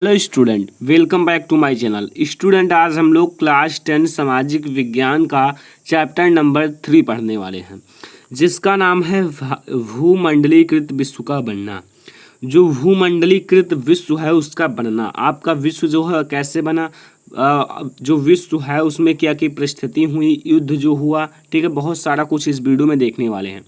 Hello student, welcome back to my channel. Student, आज हम लोग क्लास 10 सामाजिक विज्ञान का चैप्टर नंबर 3 पढ़ने वाले हैं, जिसका नाम है भूमंडलीकृत विश्व का बनना। जो भूमंडलीकृत विश्व है उसका बनना, आपका विश्व जो है कैसे बना, जो विश्व है उसमें क्या क्या परिस्थिति हुई, युद्ध जो हुआ, ठीक है, बहुत सारा कुछ इस वीडियो में देखने वाले हैं।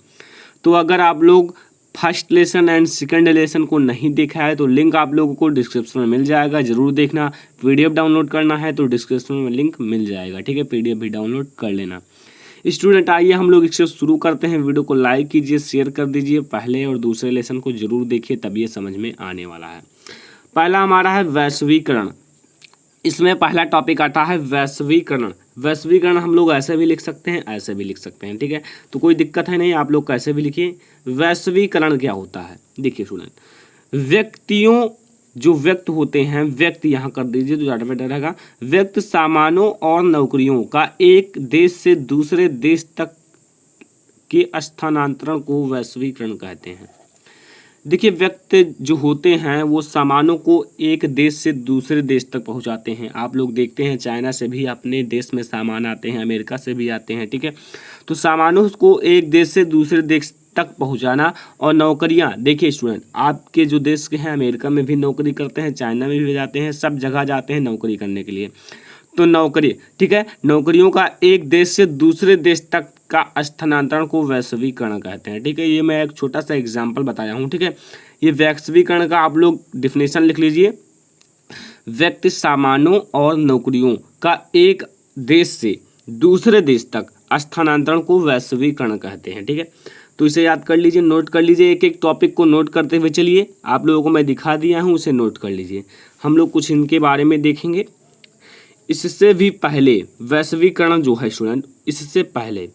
तो अगर आप लोग first lesson and second lesson को नहीं देखा है तो लिंक आप लोगों को डिस्क्रिप्शन में मिल जाएगा, जरूर देखना। पीडीएफ डाउनलोड करना है तो डिस्क्रिप्शन में लिंक मिल जाएगा, ठीक है, पीडीएफ भी डाउनलोड कर लेना। स्टूडेंट, आइए हम लोग इससे शुरू करते हैं। वीडियो को लाइक कीजिए, शेयर कर दीजिए, पहले और दूसरे लेसन को जरूर देखिए, तब ये समझ में आने वाला है। पहला हमारा है वैश्वीकरण। इसमें पहला टॉपिक आता है वैश्वीकरण। वैश्वीकरण हम लोग ऐसे भी लिख सकते हैं, ऐसे भी लिख सकते हैं, ठीक है, तो कोई दिक्कत है नहीं, आप लोग कैसे भी लिखिए। वैश्वीकरण क्या होता है, देखिए स्टूडेंट, व्यक्तियों जो व्यक्त होते हैं, व्यक्त यहाँ कर दीजिए तो ज़्यादा बेटर रहेगा। व्यक्त, सामानों और नौकरियों का एक देश से दूसरे देश तक के स्थानांतरण को वैश्वीकरण कहते हैं। देखिए, व्यक्ति जो होते हैं वो सामानों को एक देश से दूसरे देश तक पहुंचाते हैं। आप लोग देखते हैं चाइना से भी अपने देश में सामान आते हैं, अमेरिका से भी आते हैं, ठीक है। तो सामानों को एक देश से दूसरे देश तक पहुंचाना। और नौकरियां, देखिए स्टूडेंट, आपके जो देश के हैं अमेरिका में भी नौकरी करते हैं, चाइना में भी जाते हैं, सब जगह जाते हैं नौकरी करने के लिए। तो नौकरी, ठीक है, नौकरियों का एक देश से दूसरे देश तक का स्थानांतरण को वैश्वीकरण कहते हैं, ठीक है। ये मैं एक छोटा सा एग्जांपल बताया हूँ, ठीक है। ये वैश्वीकरण का आप लोग डिफिनेशन लिख लीजिए। व्यक्ति, सामानों और नौकरियों का एक देश से दूसरे देश तक स्थानांतरण को वैश्वीकरण कहते हैं, ठीक है। तो इसे याद कर लीजिए, नोट कर लीजिए, एक एक टॉपिक को नोट करते हुए चलिए। आप लोगों को मैं दिखा दिया हूँ, उसे नोट कर लीजिए। हम लोग कुछ इनके बारे में देखेंगे। इससे भी पहले वैश्वीकरण जो है स्टूडेंट, इससे पहले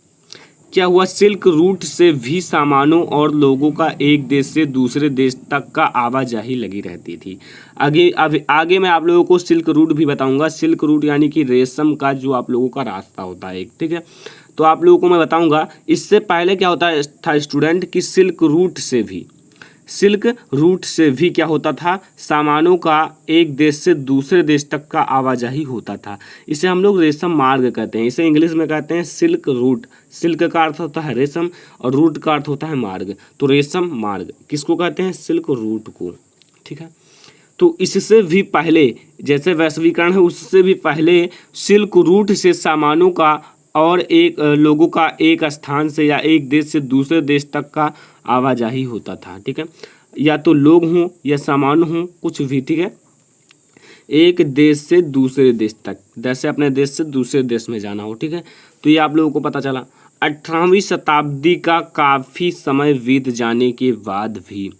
क्या हुआ, सिल्क रूट से भी सामानों और लोगों का एक देश से दूसरे देश तक का आवाजाही लगी रहती थी। आगे मैं आप लोगों को सिल्क रूट भी बताऊंगा। सिल्क रूट यानी कि रेशम का जो आप लोगों का रास्ता होता है एक, ठीक है, तो आप लोगों को मैं बताऊंगा। इससे पहले क्या होता था स्टूडेंट कि सिल्क रूट से भी क्या होता था, सामानों का एक देश से दूसरे देश तक का आवाजाही होता था। इसे हम लोग रेशम मार्ग कहते हैं। इसे इंग्लिश में कहते हैं सिल्क रूट। सिल्क का अर्थ होता है रेशम और रूट का अर्थ होता है मार्ग। तो रेशम मार्ग किसको कहते हैं, सिल्क रूट को, ठीक है। तो इससे भी पहले, जैसे वैश्वीकरण है उससे भी पहले सिल्क रूट से सामानों का और लोगों का एक स्थान से या एक देश से दूसरे देश तक का आवाजाही होता था, ठीक है। या तो लोग हों या सामान हों, कुछ भी, ठीक है, एक देश से दूसरे देश तक, जैसे अपने देश से दूसरे देश में जाना हो, ठीक है। तो ये आप लोगों को पता चला। 18वीं शताब्दी का काफ़ी समय बीत जाने के बाद भी,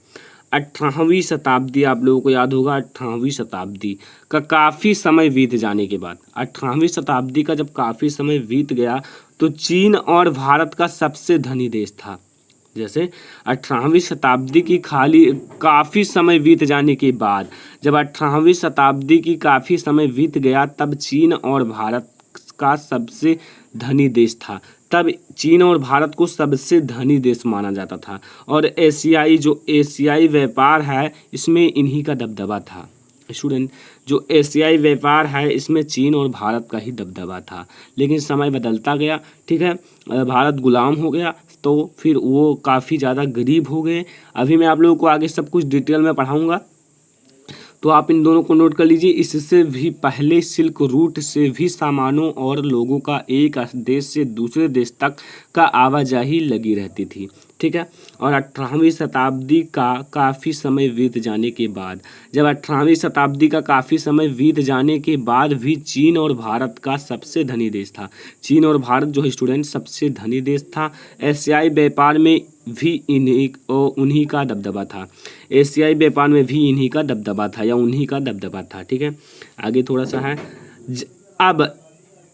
18वीं शताब्दी आप लोगों को याद होगा, 18वीं शताब्दी का काफ़ी समय बीत जाने के बाद, 18वीं शताब्दी का जब काफ़ी समय बीत गया तो चीन और भारत का सबसे धनी देश था। जैसे 18वीं शताब्दी की काफ़ी समय बीत जाने के बाद, जब 18वीं शताब्दी की काफ़ी समय बीत गया तब चीन और भारत का सबसे धनी देश था। तब चीन और भारत को सबसे धनी देश माना जाता था। और एशियाई व्यापार है इसमें इन्हीं का दबदबा था स्टूडेंट। जो एशियाई व्यापार है इसमें चीन और भारत का ही दबदबा था। लेकिन समय बदलता गया, ठीक है, भारत गुलाम हो गया तो फिर वो काफ़ी ज़्यादा गरीब हो गए। अभी मैं आप लोगों को आगे सब कुछ डिटेल में पढ़ाऊँगा, तो आप इन दोनों को नोट कर लीजिए। इससे भी पहले सिल्क रूट से भी सामानों और लोगों का एक देश से दूसरे देश तक का आवाजाही लगी रहती थी, ठीक है। और 18वीं शताब्दी का काफ़ी समय बीत जाने के बाद, जब 18वीं शताब्दी का काफ़ी समय बीत जाने के बाद भी चीन और भारत का सबसे धनी देश था। चीन और भारत जो है स्टूडेंट सबसे धनी देश था। एशियाई व्यापार में भी उन्हीं का दबदबा था। एशियाई व्यापार में भी इन्हीं का दबदबा था या उन्हीं का दबदबा था, ठीक है। आगे थोड़ा सा है। अब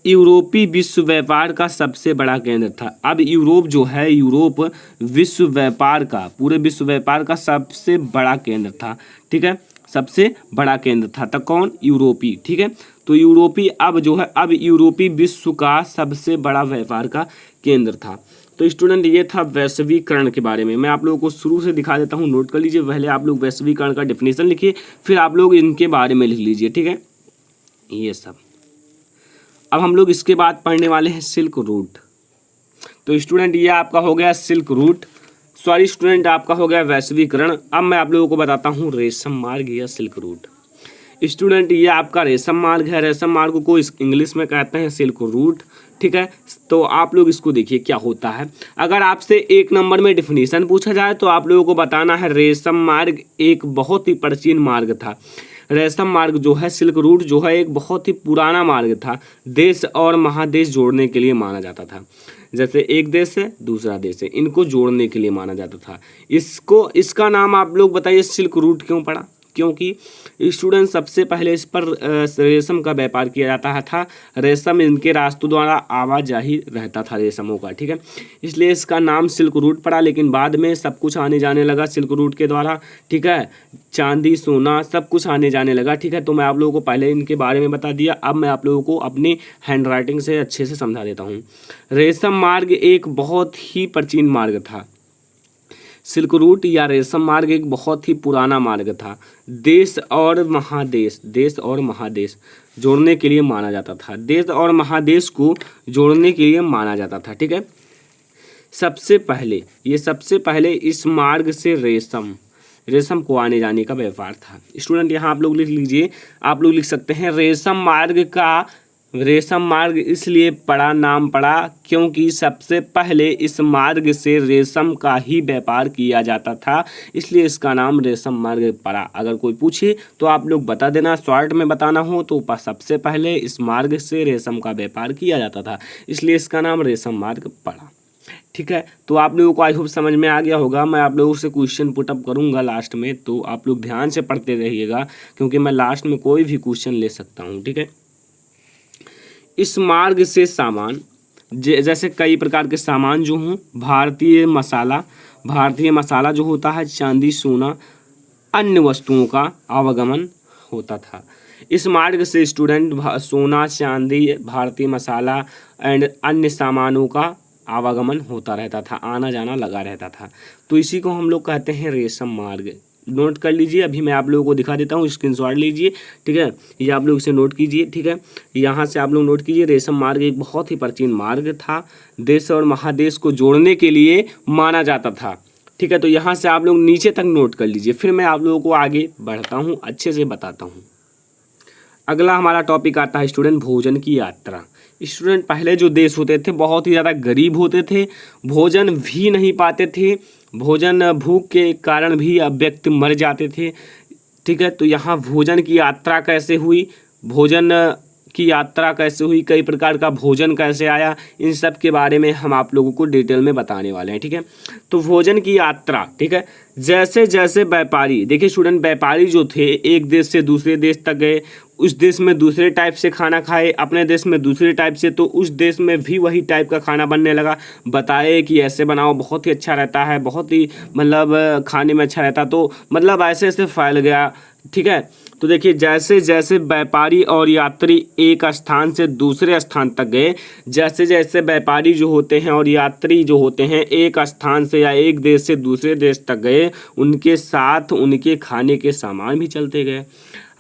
यूरोपीय विश्व व्यापार का सबसे बड़ा केंद्र था। अब यूरोप जो है, यूरोप विश्व व्यापार का, पूरे विश्व व्यापार का सबसे बड़ा केंद्र था, ठीक है, सबसे बड़ा केंद्र था। तो कौन, यूरोपीय, ठीक है। तो यूरोपीय अब जो है, अब यूरोपीय विश्व का सबसे बड़ा व्यापार का केंद्र था। तो स्टूडेंट ये था वैश्वीकरण के बारे में। मैं आप लोगों को शुरू से दिखा देता हूँ, नोट कर लीजिए। पहले आप लोग वैश्वीकरण का डिफिनेशन लिखिए, फिर आप लोग इनके बारे में लिख लीजिए, ठीक है, ये सब। अब हम लोग इसके बाद पढ़ने वाले हैं सिल्क रूट। तो स्टूडेंट ये आपका हो गया सिल्क रूट, सॉरी स्टूडेंट आपका हो गया वैश्वीकरण। अब मैं आप लोगों को बताता हूँ रेशम मार्ग या सिल्क रूट। स्टूडेंट ये आपका रेशम मार्ग है, रेशम मार्ग को इंग्लिश में कहते हैं सिल्क रूट, ठीक है। तो आप लोग इसको देखिए क्या होता है। अगर आपसे 1 नंबर में डिफिनीशन पूछा जाए तो आप लोगों को बताना है रेशम मार्ग एक बहुत ही प्राचीन मार्ग था। रेशम मार्ग जो है, सिल्क रूट जो है, एक बहुत ही पुराना मार्ग था। देश और महादेश जोड़ने के लिए माना जाता था। जैसे एक देश है दूसरा देश है, इनको जोड़ने के लिए माना जाता था। इसका नाम आप लोग बताइए सिल्क रूट क्यों पड़ा? क्योंकि स्टूडेंट सबसे पहले इस पर रेशम का व्यापार किया जाता था। रेशम इनके रास्तों द्वारा आवाजाही रहता था रेशमों का, ठीक है, इसलिए इसका नाम सिल्क रूट पड़ा। लेकिन बाद में सब कुछ आने जाने लगा सिल्क रूट के द्वारा, ठीक है, चांदी सोना सब कुछ आने जाने लगा, ठीक है। तो मैं आप लोगों को पहले इनके बारे में बता दिया। अब मैं आप लोगों को अपनी हैंड राइटिंग से अच्छे से समझा देता हूँ। रेशम मार्ग एक बहुत ही प्राचीन मार्ग था। सिल्क रूट या रेशम मार्ग एक बहुत ही पुराना मार्ग था। देश और महादेश जोड़ने के लिए माना जाता था। देश और महादेश को जोड़ने के लिए माना जाता था, ठीक है। सबसे पहले इस मार्ग से रेशम को आने जाने का व्यापार था। स्टूडेंट यहाँ आप लोग लिख लीजिए, आप लोग लिख सकते हैं रेशम मार्ग इसलिए नाम पड़ा क्योंकि सबसे पहले इस मार्ग से रेशम का ही व्यापार किया जाता था, इसलिए इसका नाम रेशम मार्ग पड़ा। अगर कोई पूछे तो आप लोग बता देना, शॉर्ट में बताना हो तो सबसे पहले इस मार्ग से रेशम का व्यापार किया जाता था, इसलिए इसका नाम रेशम मार्ग पड़ा, ठीक है। तो आप लोगों को आई होप समझ में आ गया होगा। मैं आप लोगों से क्वेश्चन पुटअप करूंगा लास्ट में, तो आप लोग ध्यान से पढ़ते रहिएगा क्योंकि मैं लास्ट में कोई भी क्वेश्चन ले सकता हूँ, ठीक है। इस मार्ग से सामान जैसे कई प्रकार के सामान जो हों, भारतीय मसाला जो होता है, चांदी सोना अन्य वस्तुओं का आवागमन होता था। इस मार्ग से स्टूडेंट सोना चांदी भारतीय मसाला एंड अन्य सामानों का आवागमन होता रहता था, आना जाना लगा रहता था। तो इसी को हम लोग कहते हैं रेशम मार्ग। नोट कर लीजिए, अभी मैं आप लोगों को दिखा देता हूँ, स्क्रीनशॉट लीजिए, ठीक है, ये आप लोग इसे नोट कीजिए, ठीक है। यहाँ से आप लोग नोट कीजिए, रेशम मार्ग एक बहुत ही प्राचीन मार्ग था। देश और महादेश को जोड़ने के लिए माना जाता था, ठीक है। तो यहाँ से आप लोग नीचे तक नोट कर लीजिए, फिर मैं आप लोगों को आगे बढ़ता हूँ, अच्छे से बताता हूँ। अगला हमारा टॉपिक आता है स्टूडेंट भोजन की यात्रा। स्टूडेंट पहले जो देश होते थे बहुत ही ज़्यादा गरीब होते थे, भोजन भी नहीं पाते थे, भूख के कारण भी व्यक्ति मर जाते थे, ठीक है। तो यहाँ भोजन की यात्रा कैसे हुई, कई प्रकार का भोजन कैसे आया, इन सब के बारे में हम आप लोगों को डिटेल में बताने वाले हैं, ठीक है। तो भोजन की यात्रा, ठीक है, जैसे जैसे व्यापारी, देखिए स्टूडेंट, व्यापारी जो थे एक देश से दूसरे देश तक गए, उस देश में दूसरे टाइप से खाना खाए, अपने देश में दूसरे टाइप से, तो उस देश में भी वही टाइप का खाना बनने लगा। बताए कि ऐसे बनाओ बहुत ही अच्छा रहता है, बहुत ही मतलब खाने में अच्छा रहता, तो मतलब ऐसे ऐसे फैल गया, ठीक है। तो देखिए जैसे जैसे व्यापारी और यात्री एक स्थान से दूसरे स्थान तक गए, जैसे जैसे व्यापारी जो होते हैं और यात्री जो होते हैं एक स्थान से या एक देश से दूसरे देश तक गए, उनके साथ उनके खाने के सामान भी चलते गए।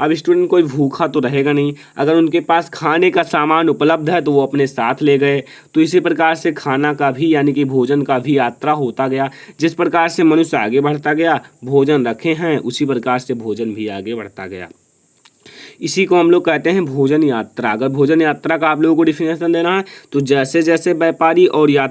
अब स्टूडेंट कोई भूखा तो रहेगा नहीं, अगर उनके पास खाने का सामान उपलब्ध है तो वो अपने साथ ले गए। तो इसी प्रकार से खाना का भी यानी कि भोजन का भी यात्रा होता गया। जिस प्रकार से मनुष्य आगे बढ़ता गया, भोजन रखे हैं, उसी प्रकार से भोजन भी आगे बढ़ता गया। इसी को हम लोग कहते हैं भोजन यात्रा। अगर भोजन यात्रा का आप लोगों को डिफिनेशन देना है तो जैसे जैसे व्यापारी क्या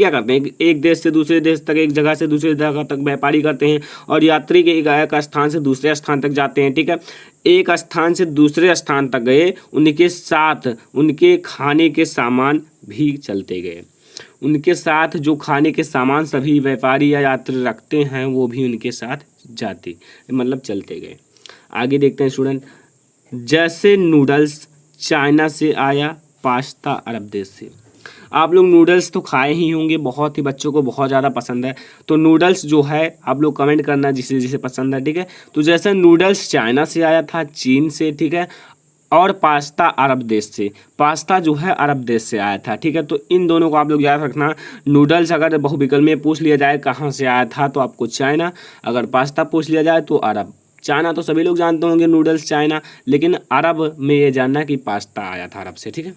करते हैं, एक देश से दूसरे देश तक, एक जगह से दूसरे जगह तक व्यापारी करते हैं, और यात्री के एक स्थान से दूसरे स्थान तक जाते हैं, ठीक है। एक स्थान से दूसरे स्थान तक गए, उनके साथ उनके खाने के सामान भी चलते गए, उनके साथ जो खाने के सामान सभी व्यापारी या यात्री रखते हैं वो भी उनके साथ जाते मतलब चलते गए। आगे देखते हैं स्टूडेंट, जैसे नूडल्स चाइना से आया, पास्ता अरब देश से। आप लोग नूडल्स तो खाए ही होंगे, बहुत ही बच्चों को बहुत ज़्यादा पसंद है। तो नूडल्स जो है आप लोग कमेंट करना जिसे जिसे पसंद है, ठीक है। तो जैसे नूडल्स चाइना से आया था, चीन से, ठीक है, और पास्ता अरब देश से। पास्ता जो है अरब देश से आया था, ठीक है। तो इन दोनों को आप लोग याद रखना। नूडल्स अगर बहुविकल्प में पूछ लिया जाए कहाँ से आया था तो आपको चाइना, अगर पास्ता पूछ लिया जाए तो अरब। चाइना तो सभी लोग जानते होंगे, नूडल्स चाइना, लेकिन अरब में ये जानना कि पास्ता आया था अरब से, ठीक है।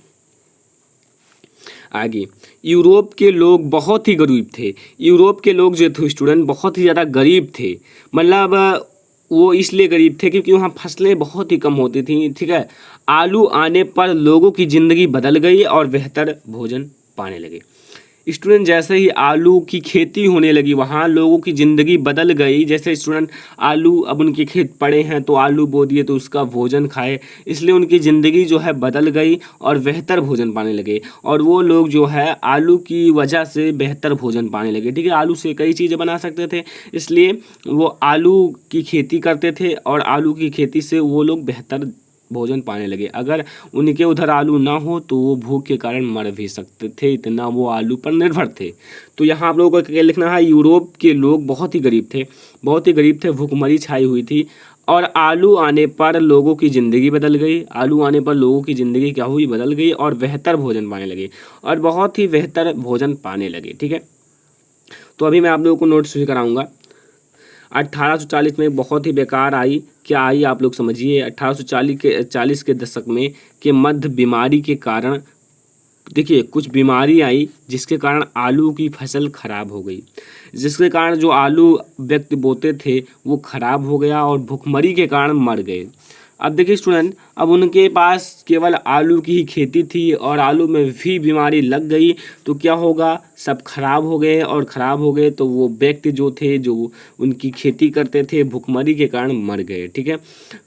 आगे, यूरोप के लोग बहुत ही गरीब थे। यूरोप के लोग जो थे स्टूडेंट बहुत ही ज़्यादा गरीब थे, मतलब वो इसलिए गरीब थे क्योंकि वहाँ फसलें बहुत ही कम होती थी, ठीक है। आलू आने पर लोगों की ज़िंदगी बदल गई और बेहतर भोजन पाने लगे। स्टूडेंट जैसे ही आलू की खेती होने लगी वहाँ लोगों की ज़िंदगी बदल गई। जैसे स्टूडेंट आलू अब उनके खेत पड़े हैं तो आलू बो दिए तो उसका भोजन खाए, इसलिए उनकी ज़िंदगी जो है बदल गई और बेहतर भोजन पाने लगे। और वो लोग जो है आलू की वजह से बेहतर भोजन पाने लगे, ठीक है। आलू से कई चीज़ें बना सकते थे, इसलिए वो आलू की खेती करते थे और आलू की खेती से वो लोग बेहतर भोजन पाने लगे। अगर उनके उधर आलू ना हो तो वो भूख के कारण मर भी सकते थे, इतना वो आलू पर निर्भर थे। तो यहाँ आप लोगों को क्या लिखना है, यूरोप के लोग बहुत ही गरीब थे, बहुत ही गरीब थे, भूखमरी छाई हुई थी और आलू आने पर लोगों की ज़िंदगी बदल गई। आलू आने पर लोगों की ज़िंदगी क्या हुई, बदल गई और बेहतर भोजन पाने लगे और बहुत ही बेहतर भोजन पाने लगे, ठीक है। तो अभी मैं आप लोगों को नोट्स भी कराऊंगा। 1840 में बहुत ही बेकार आई, क्या आई आप लोग समझिए। 1840 के दशक में के मध्य बीमारी के कारण, देखिए कुछ बीमारी आई जिसके कारण आलू की फसल खराब हो गई, जिसके कारण जो आलू व्यक्ति बोते थे वो खराब हो गया और भुखमरी के कारण मर गए। अब देखिए स्टूडेंट, अब उनके पास केवल आलू की ही खेती थी और आलू में भी बीमारी लग गई तो क्या होगा, सब खराब हो गए और ख़राब हो गए तो वो व्यक्ति जो थे जो उनकी खेती करते थे भुखमरी के कारण मर गए, ठीक है।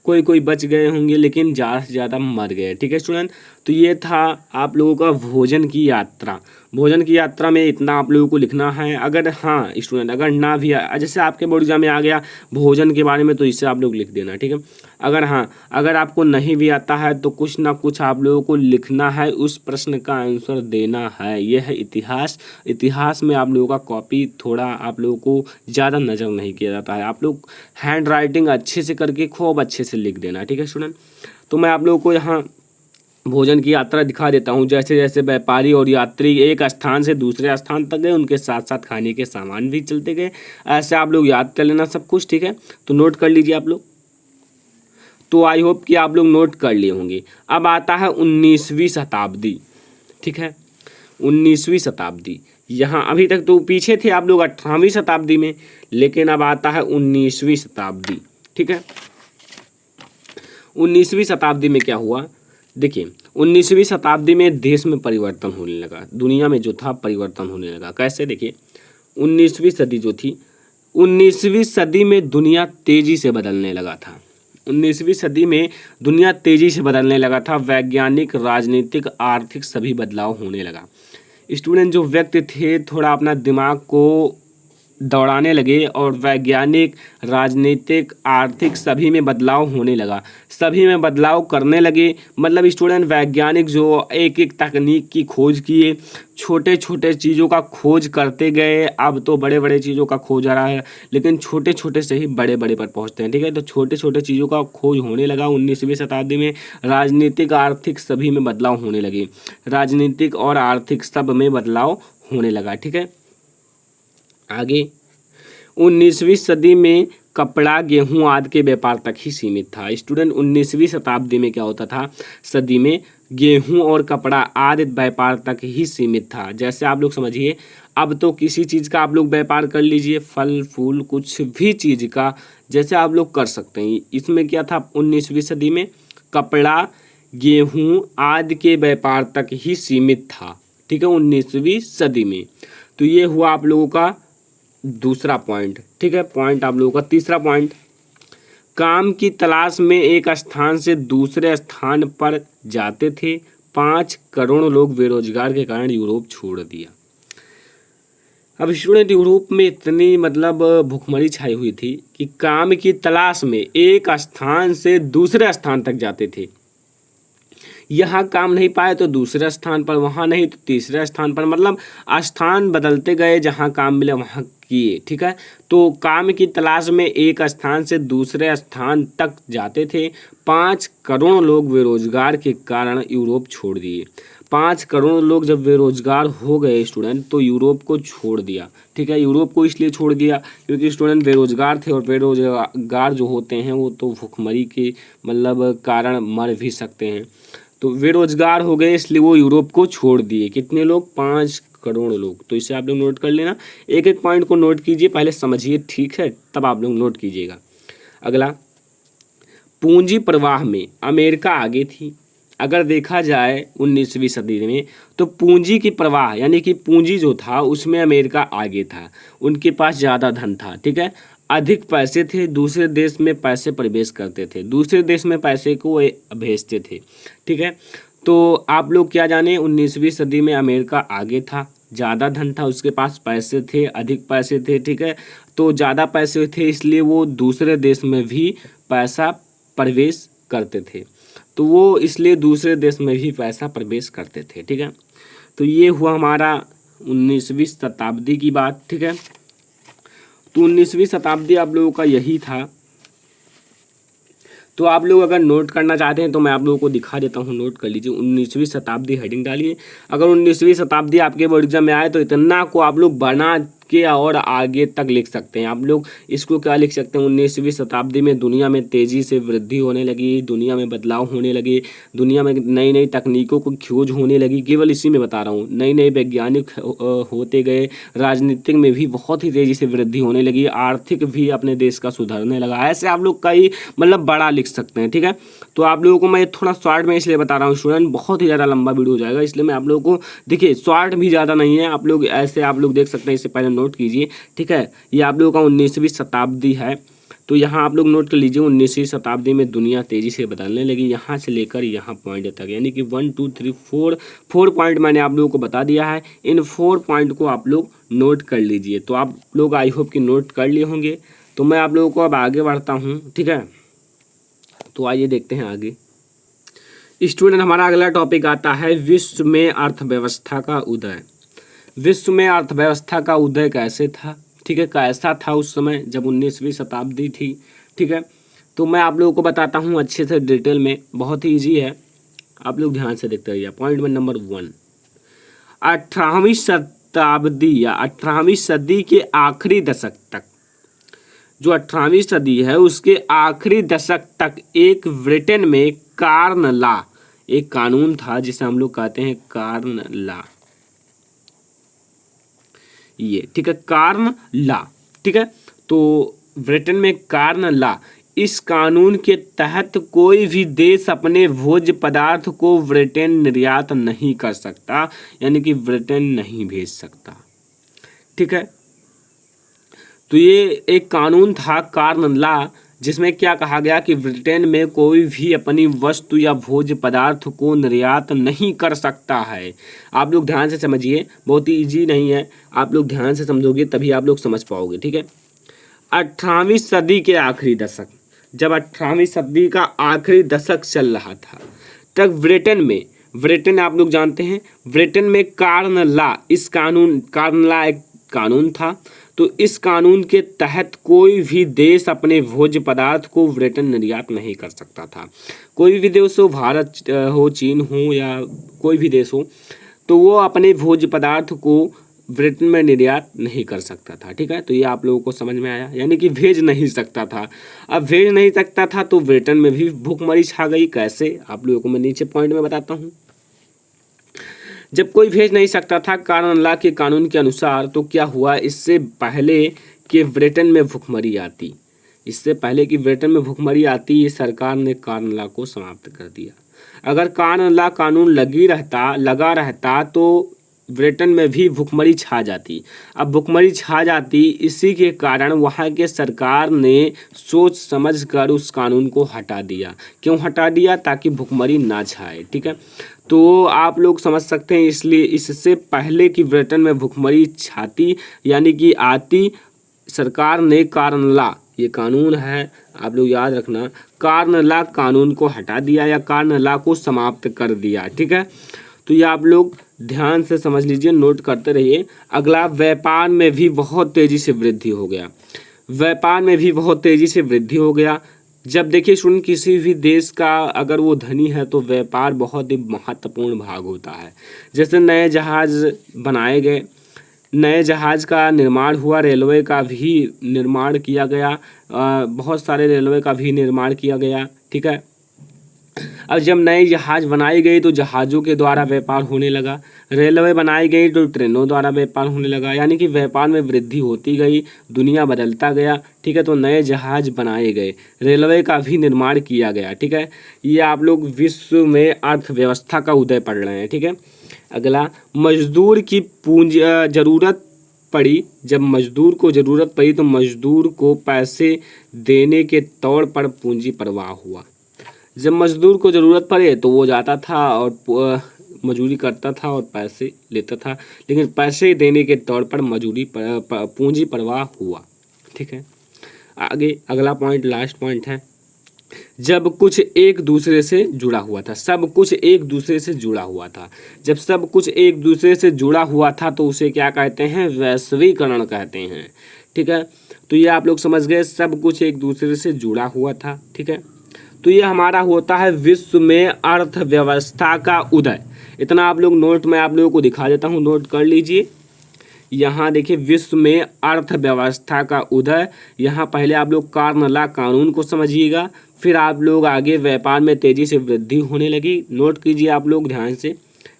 कोई कोई बच गए होंगे लेकिन ज़्यादा से ज़्यादा मर गए, ठीक है स्टूडेंट। तो ये था आप लोगों का भोजन की यात्रा। भोजन की यात्रा में इतना आप लोगों को लिखना है। अगर हाँ स्टूडेंट अगर ना भी जैसे आपके बोर्ड एग्जाम में आ गया भोजन के बारे में तो इससे आप लोग लिख देना, ठीक है। अगर हाँ अगर आपको नहीं भी आता है तो कुछ ना कुछ आप लोगों को लिखना है, उस प्रश्न का आंसर देना है। यह है इतिहास। इतिहास में आप लोगों का कॉपी थोड़ा आप लोगों को ज़्यादा नज़र नहीं किया जाता है। आप लोग हैंड राइटिंग अच्छे से करके खूब अच्छे से लिख देना, ठीक है स्टूडेंट। तो मैं आप लोगों को यहाँ भोजन की यात्रा दिखा देता हूँ। जैसे जैसे व्यापारी और यात्री एक स्थान से दूसरे स्थान तक गए उनके साथ साथ खाने के सामान भी चलते गए। ऐसे आप लोग याद कर लेना सब कुछ, ठीक है। तो नोट कर लीजिए आप लोग। तो आई होप कि आप लोग नोट कर लिए होंगे। अब आता है 19वीं शताब्दी, ठीक है। 19वीं शताब्दी, यहाँ अभी तक तो पीछे थे आप लोग 18वीं शताब्दी में, लेकिन अब आता है 19वीं शताब्दी, ठीक है। 19वीं शताब्दी में क्या हुआ, देखिए 19वीं शताब्दी में देश में परिवर्तन होने लगा, दुनिया में जो था परिवर्तन होने लगा। कैसे, देखिए 19वीं सदी जो थी, 19वीं सदी में दुनिया तेज़ी से बदलने लगा था। 19वीं सदी में दुनिया तेज़ी से बदलने लगा था। वैज्ञानिक, राजनीतिक, आर्थिक सभी बदलाव होने लगा। स्टूडेंट जो व्यक्ति थे थोड़ा अपना दिमाग को दौड़ाने लगे और वैज्ञानिक, राजनीतिक, आर्थिक सभी में बदलाव होने लगा, सभी में बदलाव करने लगे। मतलब स्टूडेंट वैज्ञानिक जो एक एक तकनीक की खोज किए, छोटे छोटे चीज़ों का खोज करते गए। अब तो बड़े बड़े चीज़ों का खोज आ रहा है लेकिन छोटे छोटे से ही बड़े बड़े पर पहुंचते हैं, ठीक है। तो छोटे छोटे चीज़ों का खोज होने लगा 19वीं शताब्दी में। राजनीतिक, आर्थिक सभी में बदलाव होने लगे, राजनीतिक और आर्थिक सब में बदलाव होने लगा, ठीक है। आगे 19वीं सदी में कपड़ा, गेहूं आदि के व्यापार तक ही सीमित था। स्टूडेंट 19वीं शताब्दी में क्या होता था, सदी में गेहूं और कपड़ा आदि व्यापार तक ही सीमित था। जैसे आप लोग समझिए अब तो किसी चीज़ का आप लोग व्यापार कर लीजिए, फल फूल कुछ भी चीज़ का जैसे आप लोग कर सकते हैं। इसमें क्या था 19वीं सदी में कपड़ा, गेहूं आदि के व्यापार तक ही सीमित था, ठीक है, 19वीं सदी में। तो ये हुआ आप लोगों का दूसरा पॉइंट, ठीक है। पॉइंट आप लोगों का तीसरा पॉइंट, काम की तलाश में एक स्थान से दूसरे स्थान पर जाते थे। 5 करोड़ लोग बेरोजगार के कारण यूरोप छोड़ दिया। अब स्टूडेंट यूरोप में इतनी मतलब भुखमरी छाई हुई थी कि काम की तलाश में एक स्थान से दूसरे स्थान तक जाते थे। यहाँ काम नहीं पाए तो दूसरे स्थान पर, वहाँ नहीं तो तीसरे स्थान पर, मतलब स्थान बदलते गए, जहाँ काम मिले वहाँ किए। ठीक है, तो काम की तलाश में एक स्थान से दूसरे स्थान तक जाते थे। 5 करोड़ लोग बेरोजगार के कारण यूरोप छोड़ दिए। 5 करोड़ लोग जब बेरोजगार हो गए स्टूडेंट, तो यूरोप को छोड़ दिया। ठीक है, यूरोप को इसलिए छोड़ दिया क्योंकि स्टूडेंट बेरोजगार थे, और बेरोजगार जो होते हैं वो तो भुखमरी के मतलब कारण मर भी सकते हैं। तो बेरोजगार हो गए इसलिए वो यूरोप को छोड़ दिए। कितने लोग? 5 करोड़ लोग। तो इसे आप लोग नोट कर लेना, एक एक पॉइंट को नोट कीजिए, पहले समझिए, ठीक है, तब आप लोग नोट कीजिएगा। अगला, पूंजी प्रवाह में अमेरिका आगे थी। अगर देखा जाए 19वीं सदी में, तो पूंजी की प्रवाह यानी कि पूंजी जो था उसमें अमेरिका आगे था। उनके पास ज़्यादा धन था। ठीक है, अधिक पैसे थे, दूसरे देश में पैसे प्रवेश करते थे, दूसरे देश में पैसे को भेजते थे। ठीक है, तो आप लोग क्या जाने, 19वीं सदी में अमेरिका आगे था, ज़्यादा धन था, उसके पास पैसे थे, अधिक पैसे थे। ठीक है, तो ज़्यादा पैसे थे इसलिए वो दूसरे देश में भी पैसा प्रवेश करते थे। तो वो इसलिए दूसरे देश में भी पैसा प्रवेश करते थे। ठीक है, तो ये हुआ हमारा 19वीं शताब्दी की बात। ठीक है, तो 19वीं शताब्दी आप लोगों का यही था। तो आप लोग अगर नोट करना चाहते हैं तो मैं आप लोगों को दिखा देता हूँ, नोट कर लीजिए। 19वीं शताब्दी हेडिंग डालिए। अगर 19वीं शताब्दी आपके बोर्ड एग्जाम में आए तो इतना को आप लोग बना के और आगे तक लिख सकते हैं। आप लोग इसको क्या लिख सकते हैं, 19वीं शताब्दी में दुनिया में तेज़ी से वृद्धि होने लगी, दुनिया में बदलाव होने लगे, दुनिया में नई नई तकनीकों को खोज होने लगी। केवल इसी में बता रहा हूँ, नई नई वैज्ञानिक होते गए, राजनीतिक में भी बहुत ही तेज़ी से वृद्धि होने लगी, आर्थिक भी अपने देश का सुधरने लगा। ऐसे आप लोग कई मतलब बड़ा लिख सकते हैं। ठीक है, तो आप लोगों को मैं थोड़ा शॉर्ट में इसलिए बता रहा हूँ स्टूडेंट, बहुत ही ज़्यादा लंबा वीडियो हो जाएगा, इसलिए मैं आप लोगों को, देखिए शॉर्ट भी ज़्यादा नहीं है, आप लोग ऐसे आप लोग देख सकते हैं। इससे पहले नोट कीजिए। ठीक है, ये आप लोगों का 19वीं शताब्दी है, तो यहाँ आप लोग नोट कर लीजिए। 19वीं शताब्दी में दुनिया तेज़ी से बदलने लगी, यहाँ से लेकर यहाँ पॉइंट तक, यानी कि 1 2 3 4 पॉइंट मैंने आप लोगों को बता दिया है। इन 4 पॉइंट को आप लोग नोट कर लीजिए। तो आप लोग आई होप कि नोट कर लिए होंगे। तो मैं आप लोगों को अब आगे बढ़ता हूँ। ठीक है, तो आइए देखते हैं आगे। स्टूडेंट, हमारा अगला टॉपिक आता है विश्व में अर्थव्यवस्था का उदय। विश्व में अर्थव्यवस्था का उदय कैसे था? ठीक है, कैसा था उस समय जब 19वीं शताब्दी थी? ठीक है, तो मैं आप लोगों को बताता हूँ अच्छे से डिटेल में, बहुत ही ईजी है, आप लोग ध्यान से देखते रहिए। पॉइंट नंबर 1, 18वीं शताब्दी या 18वीं सदी के आखिरी दशक तक, जो 18वीं सदी है उसके आखिरी दशक तक एक ब्रिटेन में कार्न लॉ, एक कानून था जिसे हम लोग कहते हैं कार्न लॉ। ये ठीक है, कार्न लॉ। ठीक है, तो ब्रिटेन में कार्न लॉ, इस कानून के तहत कोई भी देश अपने भोज्य पदार्थ को ब्रिटेन निर्यात नहीं कर सकता, यानी कि ब्रिटेन नहीं भेज सकता। ठीक है, तो ये एक कानून था कार्न लॉ, जिसमें क्या कहा गया कि ब्रिटेन में कोई भी अपनी वस्तु या भोज्य पदार्थ को निर्यात नहीं कर सकता है। आप लोग ध्यान से समझिए, बहुत ही ईजी नहीं है, आप लोग ध्यान से समझोगे तभी आप लोग समझ पाओगे। ठीक है, 18वीं सदी के आखिरी दशक, जब 18वीं सदी का आखिरी दशक चल रहा था, तब ब्रिटेन आप लोग जानते हैं, ब्रिटेन में कार्न लॉ, इस कानून, कार्न लॉ एक कानून था, तो इस कानून के तहत कोई भी देश अपने भोज्य पदार्थ को ब्रिटेन निर्यात नहीं कर सकता था। कोई भी देश हो, भारत हो, चीन हो या कोई भी देश हो, तो वो अपने भोज्य पदार्थ को ब्रिटेन में निर्यात नहीं कर सकता था। ठीक है, तो ये आप लोगों को समझ में आया, यानी कि भेज नहीं सकता था। अब भेज नहीं सकता था तो ब्रिटेन में भी भूखमरी छा गई। कैसे, आप लोगों को मैं नीचे पॉइंट में बताता हूँ। जब कोई भेज नहीं सकता था कार्न लॉ के कानून के अनुसार, तो क्या हुआ, इससे पहले कि ब्रिटेन में भुखमरी आती, ये सरकार ने कार्न लॉ को समाप्त कर दिया। अगर कार्न लॉ कानून लगा रहता तो ब्रिटेन में भी भुखमरी छा जाती। अब भुखमरी छा जाती, इसी के कारण वहाँ के सरकार ने सोच समझ कर उस कानून को हटा दिया। क्यों हटा दिया? ताकि भुखमरी ना छाए। ठीक है, तो आप लोग समझ सकते हैं, इसलिए इससे पहले कि ब्रिटेन में भुखमरी छाती यानी कि आती, सरकार ने कार्न लॉ, ये कानून है आप लोग याद रखना, कार्न लॉ कानून को हटा दिया या कार्न लॉ को समाप्त कर दिया। ठीक है, तो ये आप लोग ध्यान से समझ लीजिए, नोट करते रहिए। अगला, व्यापार में भी बहुत तेजी से वृद्धि हो गया। व्यापार में भी बहुत तेजी से वृद्धि हो गया। जब देखिए स्टूडेंट, किसी भी देश का अगर वो धनी है तो व्यापार बहुत ही महत्वपूर्ण भाग होता है। जैसे नए जहाज बनाए गए, नए जहाज का निर्माण हुआ, रेलवे का भी निर्माण किया गया, बहुत सारे रेलवे का भी निर्माण किया गया, ठीक है। अब जब नए जहाज बनाई गई तो जहाज़ों के द्वारा व्यापार होने लगा, रेलवे बनाई गई तो ट्रेनों द्वारा व्यापार होने लगा, यानी कि व्यापार में वृद्धि होती गई, दुनिया बदलता गया, ठीक है। तो नए जहाज बनाए गए, रेलवे का भी निर्माण किया गया, ठीक है। ये आप लोग विश्व में अर्थव्यवस्था का उदय पढ़ रहे हैं, ठीक है। अगला, मजदूर की पूंजी ज़रूरत पड़ी। जब मजदूर को ज़रूरत पड़ी तो मजदूर को पैसे देने के तौर पर पूंजी प्रवाह हुआ। जब मजदूर को ज़रूरत पड़े तो वो जाता था और मजदूरी करता था और पैसे लेता था, लेकिन पैसे देने के तौर पर पूंजी प्रवाह हुआ, ठीक है। आगे अगला पॉइंट, लास्ट पॉइंट है, जब कुछ एक दूसरे से जुड़ा हुआ था। सब कुछ एक दूसरे से जुड़ा हुआ था। जब सब कुछ एक दूसरे से जुड़ा हुआ था तो उसे क्या कहते हैं? वैश्वीकरण कहते हैं, ठीक है। तो ये आप लोग समझ गए, सब कुछ एक दूसरे से जुड़ा हुआ था, ठीक है। तो ये हमारा होता है विश्व में अर्थव्यवस्था का उदय। इतना आप लोग नोट में आप लोगों को दिखा देता हूँ, नोट कर लीजिए। यहाँ देखिए, विश्व में अर्थव्यवस्था का उदय। यहाँ पहले आप लोग कार्नला कानून को समझिएगा, फिर आप लोग आगे व्यापार में तेजी से वृद्धि होने लगी। नोट कीजिए आप लोग ध्यान से,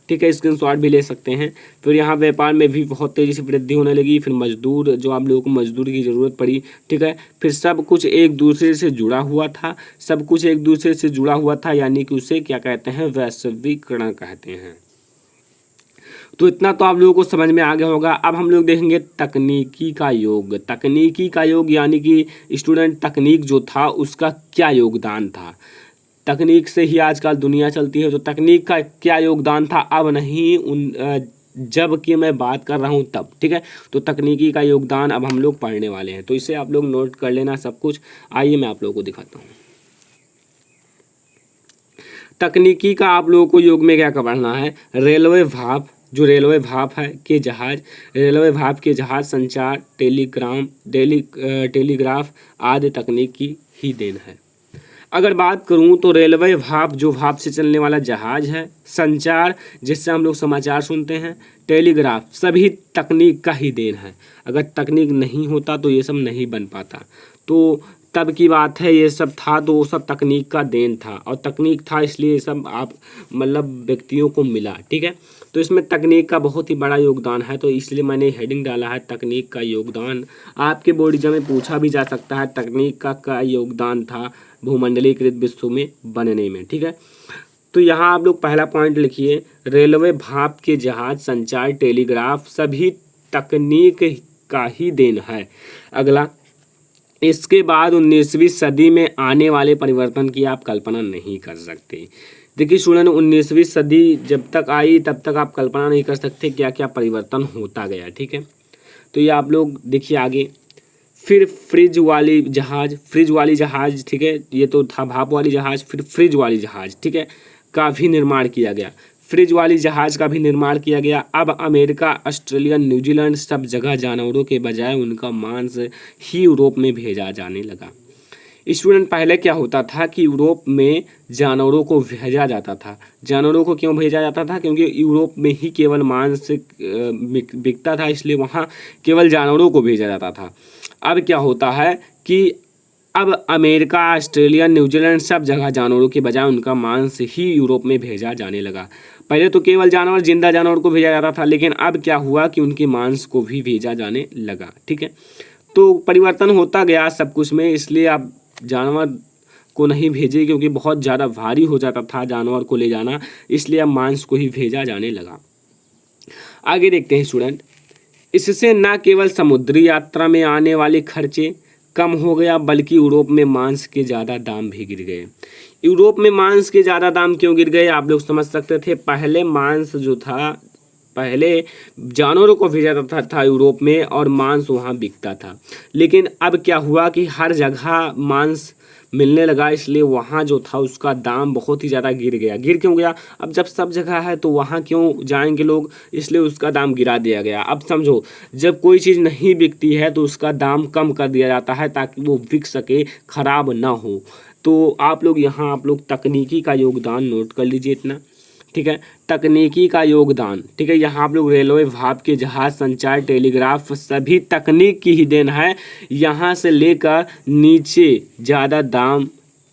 ठीक है, स्क्रीनशॉट भी ले सकते हैं। फिर यहाँ व्यापार में भी बहुत तेज़ी से वृद्धि होने लगी। फिर मजदूर, जो आप लोगों को मजदूर की ज़रूरत पड़ी, ठीक है। फिर सब कुछ एक दूसरे से जुड़ा हुआ था। सब कुछ एक दूसरे से जुड़ा हुआ था, यानी कि उसे क्या कहते हैं? वैश्वीकरण कहते हैं। तो इतना तो आप लोगों को समझ में आ गया होगा। अब हम लोग देखेंगे तकनीकी का योग। तकनीकी का योग यानी कि स्टूडेंट, तकनीक जो था उसका क्या योगदान था। तकनीक से ही आजकल दुनिया चलती है, तो तकनीक का क्या योगदान था, अब नहीं जब कि मैं बात कर रहा हूँ तब, ठीक है। तो तकनीकी का योगदान अब हम लोग पढ़ने वाले हैं, तो इसे आप लोग नोट कर लेना सब कुछ। आइए मैं आप लोगों को दिखाता हूँ तकनीकी का आप लोगों को योग में क्या पढ़ना है। रेलवे भाप, जो रेलवे भाप है के जहाज, रेलवे भाप के जहाज, संचार, टेलीग्राफ आदि तकनीक की ही देन है। अगर बात करूं तो रेलवे भाप, जो भाप से चलने वाला जहाज है, संचार जिससे हम लोग समाचार सुनते हैं, टेलीग्राफ, सभी तकनीक का ही देन है। अगर तकनीक नहीं होता तो ये सब नहीं बन पाता। तो तब की बात है, ये सब था तो वो सब तकनीक का देन था, और तकनीक था इसलिए ये सब आप मतलब व्यक्तियों को मिला, ठीक है। तो इसमें तकनीक का बहुत ही बड़ा योगदान है, तो इसलिए मैंने हेडिंग डाला है तकनीक का योगदान। आपके बोर्ड एग्जाम में पूछा भी जा सकता है तकनीक का क्या योगदान था भूमंडलीकृत विश्व में बनने में, ठीक है। तो यहाँ आप लोग पहला पॉइंट लिखिए, रेलवे भाप के जहाज, संचार, टेलीग्राफ सभी तकनीक का ही देन है। अगला, इसके बाद 19वीं सदी में आने वाले परिवर्तन की आप कल्पना नहीं कर सकते। देखिए स्टूडेंट, 19वीं सदी जब तक आई तब तक आप कल्पना नहीं कर सकते क्या क्या परिवर्तन होता गया, ठीक है। तो ये आप लोग देखिए आगे। फिर फ्रिज वाली जहाज, ठीक है, ये तो था भाप वाली जहाज। फिर फ्रिज वाली जहाज, ठीक है, का भी निर्माण किया गया। फ्रिज वाली जहाज का भी निर्माण किया गया। अब अमेरिका, ऑस्ट्रेलिया, न्यूजीलैंड सब जगह जानवरों के बजाय उनका मांस ही यूरोप में भेजा जाने लगा। स्टूडेंट, पहले क्या होता था कि यूरोप में जानवरों को भेजा जाता था। जानवरों को क्यों भेजा जाता था? क्योंकि यूरोप में ही केवल मांस बिकता था, इसलिए वहाँ केवल जानवरों को भेजा जाता था। अब क्या होता है कि अब अमेरिका, ऑस्ट्रेलिया, न्यूजीलैंड सब जगह जानवरों के बजाय उनका मांस ही यूरोप में भेजा जाने लगा। पहले तो केवल जानवर, जिंदा जानवर को भेजा जाता था, लेकिन अब क्या हुआ कि उनके मांस को भी भेजा जाने लगा, ठीक है। तो परिवर्तन होता गया सब कुछ में, इसलिए आप जानवर को नहीं भेजे क्योंकि बहुत ज़्यादा भारी हो जाता था जानवर को ले जाना, इसलिए अब मांस को ही भेजा जाने लगा। आगे देखते हैं स्टूडेंट, इससे न केवल समुद्री यात्रा में आने वाले खर्चे कम हो गया, बल्कि यूरोप में मांस के ज़्यादा दाम भी गिर गए। यूरोप में मांस के ज़्यादा दाम क्यों गिर गए आप लोग समझ सकते थे। पहले मांस जो था, पहले जानवरों को भेजा जाता था यूरोप में और मांस वहाँ बिकता था, लेकिन अब क्या हुआ कि हर जगह मांस मिलने लगा, इसलिए वहाँ जो था उसका दाम बहुत ही ज़्यादा गिर गया। गिर क्यों गया? अब जब सब जगह है तो वहाँ क्यों जाएंगे लोग, इसलिए उसका दाम गिरा दिया गया। अब समझो, जब कोई चीज़ नहीं बिकती है तो उसका दाम कम कर दिया जाता है ताकि वो बिक सके, खराब ना हो। तो आप लोग यहाँ तकनीकी का योगदान नोट कर लीजिए इतना, ठीक है। तकनीकी का योगदान, ठीक है। यहाँ आप लोग रेलवे, भाप के जहाज, संचार, टेलीग्राफ सभी तकनीक की ही देन है। यहाँ से लेकर नीचे ज़्यादा दाम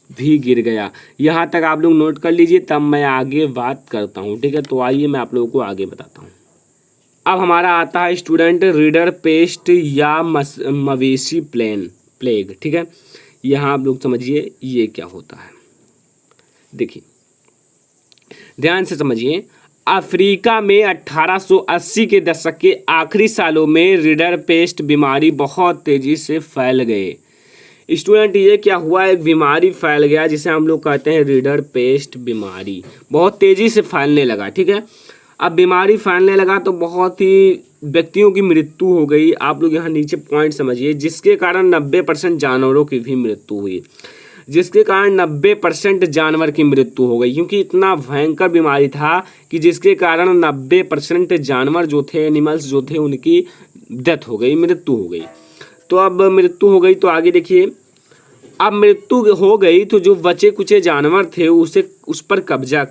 भी गिर गया। यहाँ तक आप लोग नोट कर लीजिए, तब मैं आगे बात करता हूँ, ठीक है। तो आइए मैं आप लोगों को आगे बताता हूँ। अब हमारा आता है स्टूडेंट रीडर पेस्ट या मवेशी प्लेग, ठीक है। यहाँ आप लोग समझिए ये क्या होता है। देखिए ध्यान से समझिए, अफ्रीका में 1880 के दशक के आखिरी सालों में रीडर पेस्ट बीमारी बहुत तेजी से फैल गए। स्टूडेंट ये क्या हुआ, एक बीमारी फैल गया जिसे हम लोग कहते हैं रीडर पेस्ट बीमारी, बहुत तेजी से फैलने लगा, ठीक है। अब बीमारी फैलने लगा तो बहुत ही व्यक्तियों की मृत्यु हो गई। आप लोग यहाँ नीचे पॉइंट समझिए, जिसके कारण 90% जानवरों की भी मृत्यु हुई, जिसके कारण 90% जानवर की मृत्यु हो गई, क्योंकि इतना भयंकर बीमारी था कि जिसके कारण 90% जानवर जो थे, एनिमल्स जो थे, उनकी डेथ हो गई, मृत्यु हो गई। तो अब मृत्यु हो गई तो आगे देखिए, अब मृत्यु हो गई तो जो बचे कुचे जानवर थे उस पर कब्जा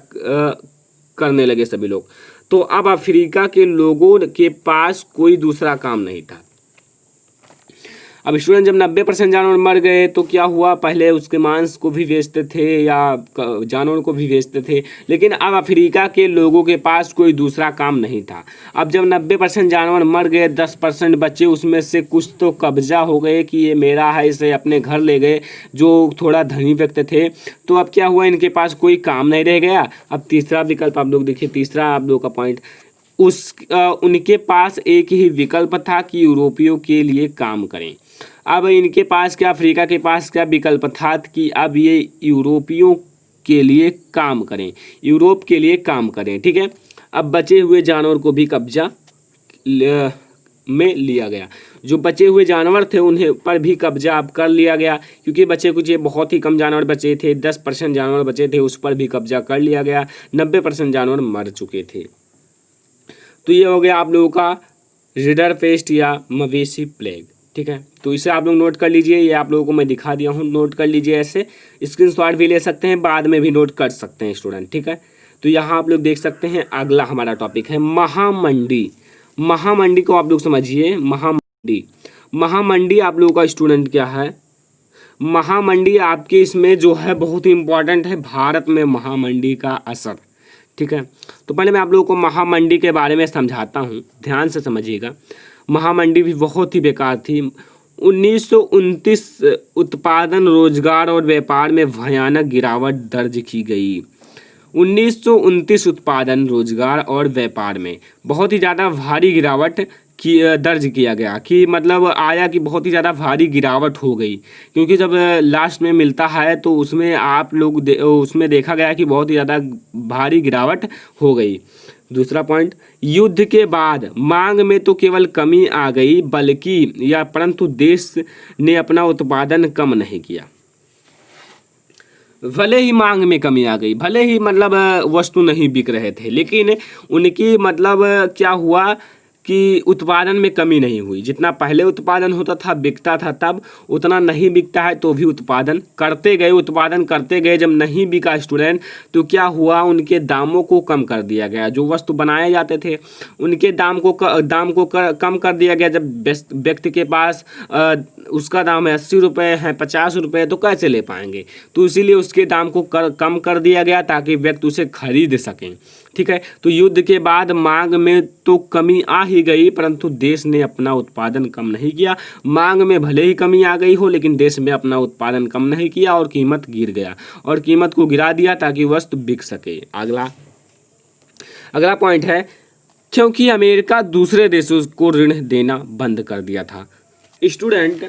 करने लगे सभी लोग। तो अब अफ्रीका के लोगों के पास कोई दूसरा काम नहीं था। अब स्टूडेंट जब 90% जानवर मर गए तो क्या हुआ, पहले उसके मांस को भी बेचते थे या जानवरों को भी बेचते थे, लेकिन अब अफ्रीका के लोगों के पास कोई दूसरा काम नहीं था। अब जब 90% जानवर मर गए, 10% बचे, उसमें से कुछ तो कब्जा हो गए कि ये मेरा है, इसे अपने घर ले गए जो थोड़ा धनी व्यक्ति थे। तो अब क्या हुआ, इनके पास कोई काम नहीं रह गया। अब तीसरा विकल्प आप लोग देखिए, तीसरा आप लोग का पॉइंट, उनके पास एक ही विकल्प था कि यूरोपियों के लिए काम करें। अब इनके पास क्या, अफ्रीका के पास क्या विकल्प था कि अब ये यूरोपियों के लिए काम करें, यूरोप के लिए काम करें, ठीक है। अब बचे हुए जानवर को भी कब्जा में लिया गया, जो बचे हुए जानवर थे उन्हें पर भी कब्जा अब कर लिया गया, क्योंकि बचे कुछ बहुत ही कम जानवर बचे थे, 10% जानवर बचे थे, उस पर भी कब्जा कर लिया गया, 90% जानवर मर चुके थे। तो ये हो गया आप लोगों का रीडर पेस्ट या मवेशी प्लेग, ठीक है। तो इसे आप लोग नोट कर लीजिए, ये आप लोगों को मैं दिखा दिया हूँ, नोट कर लीजिए, ऐसे स्क्रीनशॉट भी ले सकते हैं, बाद में भी नोट कर सकते हैं स्टूडेंट, ठीक है। तो यहाँ आप लोग देख सकते हैं, अगला हमारा टॉपिक है महामंडी। महामंडी को आप लोग समझिए, महामंडी आप लोगों का स्टूडेंट क्या है, महामंडी आपके इसमें जो है बहुत ही इंपॉर्टेंट है, भारत में महामंडी का असर, ठीक है। तो पहले मैं आप लोगों को महामंडी के बारे में समझाता हूँ, ध्यान से समझिएगा। महामंडी भी बहुत ही बेकार थी। 1929 उत्पादन, रोजगार और व्यापार में भयानक गिरावट दर्ज की गई। 1929 उत्पादन, रोजगार और व्यापार में बहुत ही ज़्यादा भारी गिरावट की दर्ज किया गया, कि मतलब आया कि बहुत ही ज़्यादा भारी गिरावट हो गई, क्योंकि जब लास्ट में मिलता है तो उसमें आप लोग उसमें देखा गया कि बहुत ही ज़्यादा भारी गिरावट हो गई। दूसरा पॉइंट, युद्ध के बाद मांग में तो केवल कमी आ गई, परंतु देश ने अपना उत्पादन कम नहीं किया। भले ही मांग में कमी आ गई, भले ही मतलब वस्तु नहीं बिक रहे थे, लेकिन उनकी मतलब क्या हुआ कि उत्पादन में कमी नहीं हुई। जितना पहले उत्पादन होता था, बिकता था, तब उतना नहीं बिकता है तो भी उत्पादन करते गए। जब नहीं बिका स्टूडेंट तो क्या हुआ, उनके दामों को कम कर दिया गया। जो वस्तु बनाए जाते थे उनके दाम को कम कर दिया गया। जब व्यक्ति के पास उसका दाम है 80 रुपये है, 50 रुपये, तो कैसे ले पाएंगे, तो इसीलिए उसके दाम को कम कर दिया गया ताकि व्यक्ति उसे खरीद सकें, ठीक है। तो युद्ध के बाद मांग में तो कमी आ ही गई, परंतु देश ने अपना उत्पादन कम नहीं किया। मांग में भले ही कमी आ गई हो, लेकिन देश में अपना उत्पादन कम नहीं किया और कीमत गिर गया, और कीमत को गिरा दिया ताकि वस्तु बिक सके। अगला पॉइंट है, क्योंकि अमेरिका दूसरे देशों को ऋण देना बंद कर दिया था। स्टूडेंट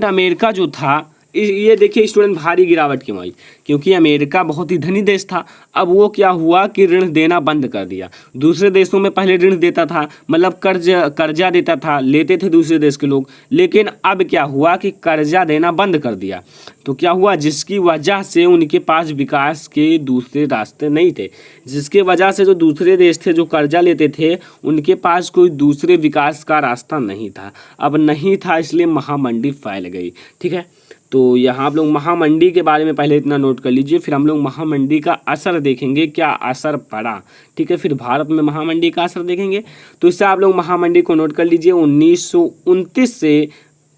अमेरिका जो था ये देखिए स्टूडेंट, भारी गिरावट क्यों आई? क्योंकि अमेरिका बहुत ही धनी देश था। अब वो क्या हुआ कि ऋण देना बंद कर दिया। दूसरे देशों में पहले ऋण देता था, मतलब कर्जा देता था, लेते थे दूसरे देश के लोग, लेकिन अब क्या हुआ कि कर्जा देना बंद कर दिया। तो क्या हुआ, जिसकी वजह से उनके पास विकास के दूसरे रास्ते नहीं थे, जिसके वजह से जो दूसरे देश थे जो कर्जा लेते थे उनके पास कोई दूसरे विकास का रास्ता नहीं था। अब नहीं था, इसलिए महामंडी फैल गई। ठीक है, तो यहाँ आप लोग महामंडी के बारे में पहले इतना नोट कर लीजिए, फिर हम लोग महामंडी का असर देखेंगे, क्या असर पड़ा। ठीक है, फिर भारत में महामंडी का असर देखेंगे। तो इससे आप लोग महामंडी को नोट कर लीजिए। 1929 से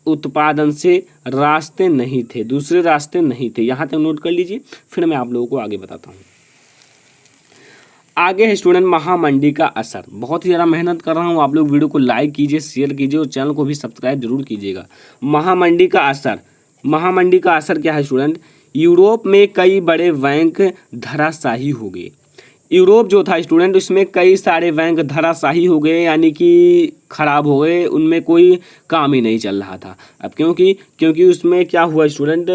उत्पादन से रास्ते नहीं थे, दूसरे रास्ते नहीं थे, यहाँ तक नोट कर लीजिए। फिर मैं आप लोगों को आगे बताता हूँ। आगे है स्टूडेंट महामंडी का असर। बहुत ही ज़्यादा मेहनत कर रहा हूँ, आप लोग वीडियो को लाइक कीजिए, शेयर कीजिए और चैनल को भी सब्सक्राइब जरूर कीजिएगा। महामंडी का असर, महामंडी का असर क्या है स्टूडेंट? यूरोप में कई बड़े बैंक धराशायी हो गए। यूरोप जो था स्टूडेंट, उसमें कई सारे बैंक धराशायी हो गए, यानी कि खराब हो गए, उनमें कोई काम ही नहीं चल रहा था। अब क्योंकि उसमें क्या हुआ स्टूडेंट,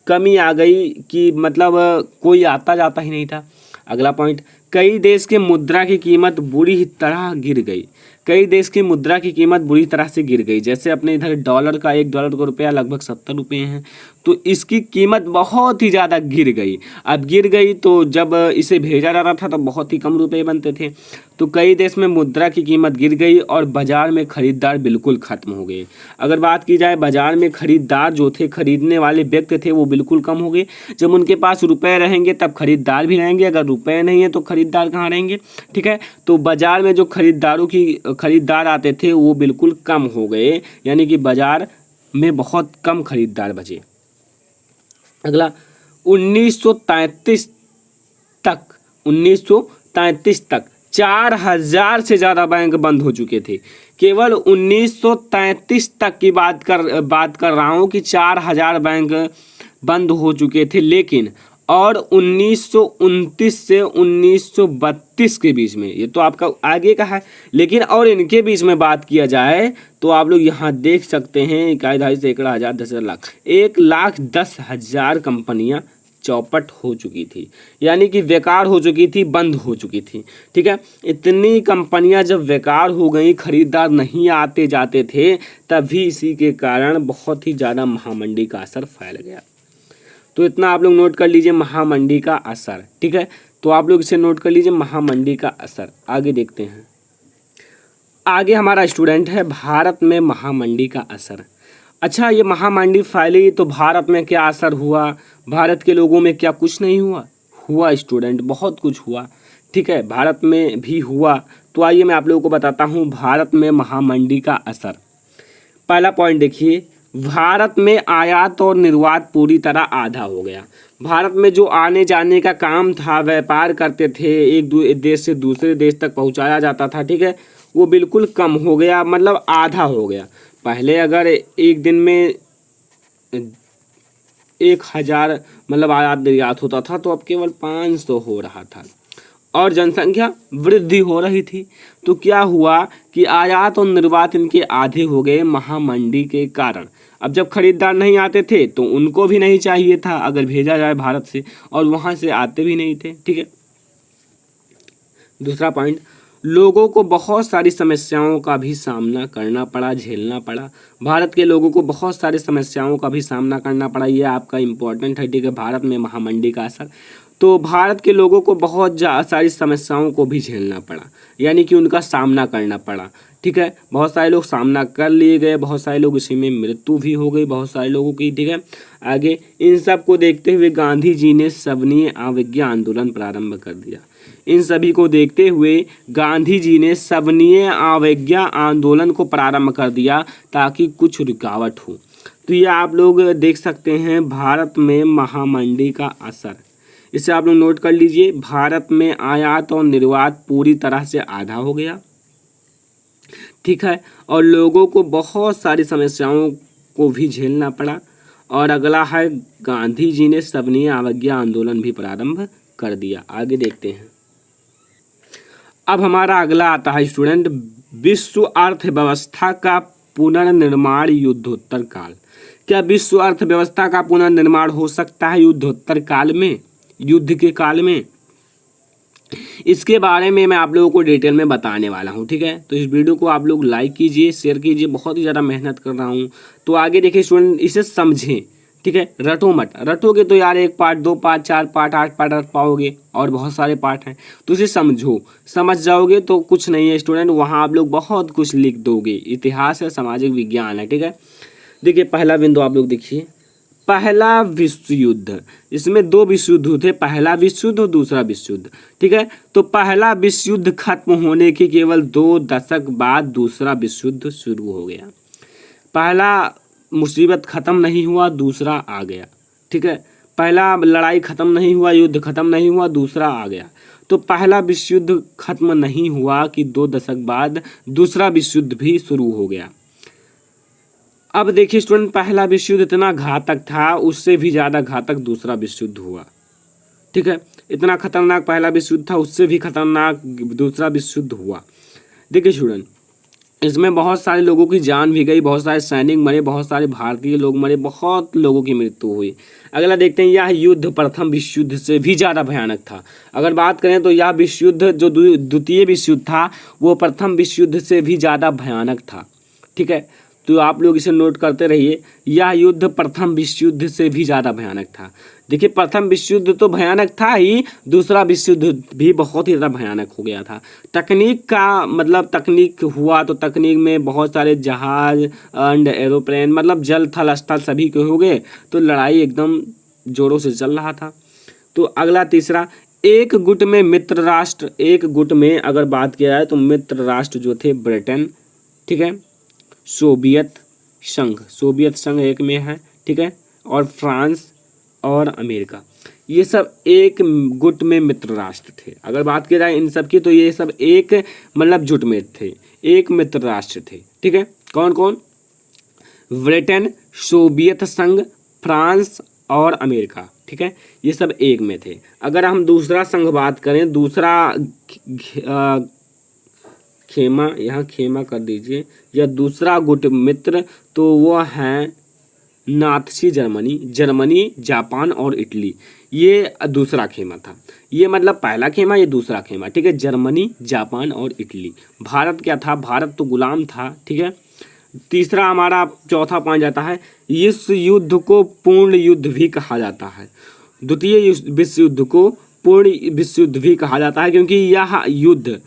कमी आ गई कि मतलब कोई आता जाता ही नहीं था। अगला पॉइंट, कई देश के मुद्रा की कीमत बुरी तरह गिर गई। कई देश की मुद्रा की कीमत बुरी तरह से गिर गई। जैसे अपने इधर डॉलर का, $1 का रुपया लगभग 70 रुपये हैं, तो इसकी कीमत बहुत ही ज़्यादा गिर गई। अब गिर गई तो जब इसे भेजा जा रहा था तो बहुत ही कम रुपए बनते थे। तो कई देश में मुद्रा की कीमत गिर गई और बाज़ार में खरीदार बिल्कुल ख़त्म हो गए। अगर बात की जाए बाज़ार में खरीदार जो थे, खरीदने वाले व्यक्ति थे, वो बिल्कुल कम हो गए। जब उनके पास रुपए रहेंगे तब खरीदार भी रहेंगे, अगर रुपए नहीं है तो खरीदार कहाँ रहेंगे। ठीक है, तो बाज़ार में जो खरीदार आते थे वो बिल्कुल कम हो गए, यानी कि बाज़ार में बहुत कम खरीदार बचे। अगला, 1933 तक 4000 से ज़्यादा बैंक बंद हो चुके थे। केवल 1933 तक की बात कर रहा हूँ कि 4000 बैंक बंद हो चुके थे। लेकिन और 1929 से 1932 के बीच में, ये तो आपका आगे का है, लेकिन और इनके बीच में बात किया जाए तो आप लोग यहाँ देख सकते हैं, इकाई, दहाई, सैकड़ा, हजार, 10,000, लाख, 1,10,000 कंपनियाँ चौपट हो चुकी थी, यानी कि बेकार हो चुकी थी, बंद हो चुकी थी। ठीक है, इतनी कंपनियां जब बेकार हो गई, खरीदार नहीं आते जाते थे, तभी इसी के कारण बहुत ही ज़्यादा महामंडी का असर फैल गया। तो इतना आप लोग नोट कर लीजिए, महामंडी का असर। ठीक है, तो आप लोग इसे नोट कर लीजिए, महामंडी का असर। आगे देखते हैं। आगे हमारा स्टूडेंट है भारत में महामंडी का असर। अच्छा, ये महामंडी फैली तो भारत में क्या असर हुआ? भारत के लोगों में क्या कुछ नहीं हुआ? हुआ स्टूडेंट, बहुत कुछ हुआ। ठीक है, भारत में भी हुआ। तो आइए मैं आप लोगों को बताता हूँ भारत में महामंडी का असर। पहला पॉइंट देखिए, भारत में आयात और निर्यात पूरी तरह आधा हो गया। भारत में जो आने जाने का काम था, व्यापार करते थे, एक देश से दूसरे देश तक पहुंचाया जाता था, ठीक है, वो बिल्कुल कम हो गया, मतलब आधा हो गया। पहले अगर एक दिन में 1000 मतलब आयात निर्यात होता था, तो अब केवल 500 हो रहा था और जनसंख्या वृद्धि हो रही थी। तो क्या हुआ कि आयात और निर्यात इनके आधे हो गए महामंडी के कारण। अब जब खरीदार नहीं आते थे तो उनको भी नहीं चाहिए था अगर भेजा जाए भारत से, और वहाँ से आते भी नहीं थे। ठीक है, दूसरा पॉइंट, लोगों को बहुत सारी समस्याओं का भी सामना करना पड़ा, झेलना पड़ा। भारत के लोगों को बहुत सारी समस्याओं का भी सामना करना पड़ा, ये आपका इम्पोर्टेंट है। ठीक है, भारत में महामंडी का असर, तो भारत के लोगों को बहुत सारी समस्याओं को भी झेलना पड़ा, यानी कि उनका सामना करना पड़ा। ठीक है, बहुत सारे लोग सामना कर लिए गए, बहुत सारे लोग इसी में मृत्यु भी हो गई बहुत सारे लोगों की। ठीक है, आगे इन सब को देखते हुए गांधी जी ने सविनय अवज्ञा आंदोलन प्रारंभ कर दिया। इन सभी को देखते हुए गांधी जी ने सविनय अवज्ञा आंदोलन को प्रारंभ कर दिया ताकि कुछ रुकावट हो। तो ये आप लोग देख सकते हैं भारत में महामंडी का असर। इसे आप लोग नोट कर लीजिए, भारत में आयात और निर्यात पूरी तरह से आधा हो गया। ठीक है, और लोगों को बहुत सारी समस्याओं को भी झेलना पड़ा। और अगला है, गांधी जी ने सविनय अवज्ञा आंदोलन भी प्रारंभ कर दिया। आगे देखते हैं। अब हमारा अगला आता है स्टूडेंट, विश्व अर्थव्यवस्था का पुनर्निर्माण युद्धोत्तर काल। क्या विश्व अर्थव्यवस्था का पुनर्निर्माण हो सकता है युद्धोत्तर काल में, युद्ध के काल में? इसके बारे में मैं आप लोगों को डिटेल में बताने वाला हूँ, ठीक है। तो इस वीडियो को आप लोग लाइक कीजिए, शेयर कीजिए, बहुत ही ज़्यादा मेहनत कर रहा हूँ। तो आगे देखिए स्टूडेंट, इसे समझें, ठीक है। रटो मत, रटोगे तो यार 1 पार्ट 2 पार्ट 4 पार्ट 8 पार्ट रट पाओगे, और बहुत सारे पार्ट हैं। तो इसे समझो, समझ जाओगे तो कुछ नहीं है स्टूडेंट, वहाँ आप लोग बहुत कुछ लिख दोगे। इतिहास है, सामाजिक विज्ञान है, ठीक है। देखिए पहला बिंदु आप लोग देखिए, पहला विश्व युद्ध। इसमें 2 विश्व युद्ध हुए थे, पहला विश्व युद्ध और दूसरा विश्व युद्ध, ठीक है। तो पहला विश्व युद्ध खत्म होने के केवल 2 दशक बाद दूसरा विश्व युद्ध शुरू हो गया। पहला मुसीबत खत्म नहीं हुआ, दूसरा आ गया, ठीक है। पहला लड़ाई खत्म नहीं हुआ, युद्ध खत्म नहीं हुआ, दूसरा आ गया। तो पहला विश्व युद्ध खत्म नहीं हुआ कि 2 दशक बाद दूसरा विश्व युद्ध भी शुरू हो गया। अब देखिए स्टूडेंट, पहला विश्व युद्ध इतना घातक था, उससे भी ज़्यादा घातक दूसरा विश्व युद्ध हुआ, ठीक है। इतना खतरनाक पहला विश्व युद्ध था, उससे भी खतरनाक दूसरा विश्व युद्ध हुआ। देखिए स्टूडेंट, इसमें बहुत सारे लोगों की जान भी गई, बहुत सारे सैनिक मरे, बहुत सारे भारतीय लोग मरे, बहुत लोगों की मृत्यु हुई। अगला देखते हैं, यह युद्ध प्रथम विश्व युद्ध से भी ज़्यादा भयानक था। अगर बात करें तो यह विश्व युद्ध जो द्वितीय विश्व युद्ध था वो प्रथम विश्व युद्ध से भी ज़्यादा भयानक था, ठीक है। तो आप लोग इसे नोट करते रहिए, यह युद्ध प्रथम विश्व युद्ध से भी ज़्यादा भयानक था। देखिए प्रथम विश्व युद्ध तो भयानक था ही, दूसरा विश्व युद्ध भी बहुत ही ज़्यादा भयानक हो गया था। तकनीक का मतलब तकनीक हुआ तो तकनीक में बहुत सारे जहाज एंड एरोप्लेन, मतलब जल थल स्थल सभी के हो गए, तो लड़ाई एकदम जोरों से चल रहा था। तो अगला तीसरा, एक गुट में मित्र राष्ट्र, एक गुट में अगर बात किया जाए तो मित्र राष्ट्र जो थे ब्रिटेन, ठीक है, सोवियत संघ एक में है, ठीक है, और फ्रांस और अमेरिका, ये सब एक गुट में मित्र राष्ट्र थे। अगर बात की जाए इन सब की तो ये सब एक मतलब जुट में थे, एक मित्र राष्ट्र थे, ठीक है। कौन कौन? ब्रिटेन, सोवियत संघ, फ्रांस और अमेरिका, ठीक है, ये सब एक में थे। अगर हम दूसरा संघ बात करें, दूसरा खेमा, यहाँ खेमा कर दीजिए, या दूसरा गुट मित्र, तो वो है नाथसी जर्मनी, जापान और इटली। ये दूसरा खेमा था, ये मतलब पहला खेमा, ये दूसरा खेमा, ठीक है। जर्मनी, जापान और इटली। भारत क्या था? भारत तो गुलाम था, ठीक है। तीसरा हमारा चौथा पॉइंट जाता है, इस युद्ध को पूर्ण युद्ध भी कहा जाता है। द्वितीय विश्व युद्ध को पूर्ण विश्व युद्ध भी कहा जाता है, क्योंकि यह युद्ध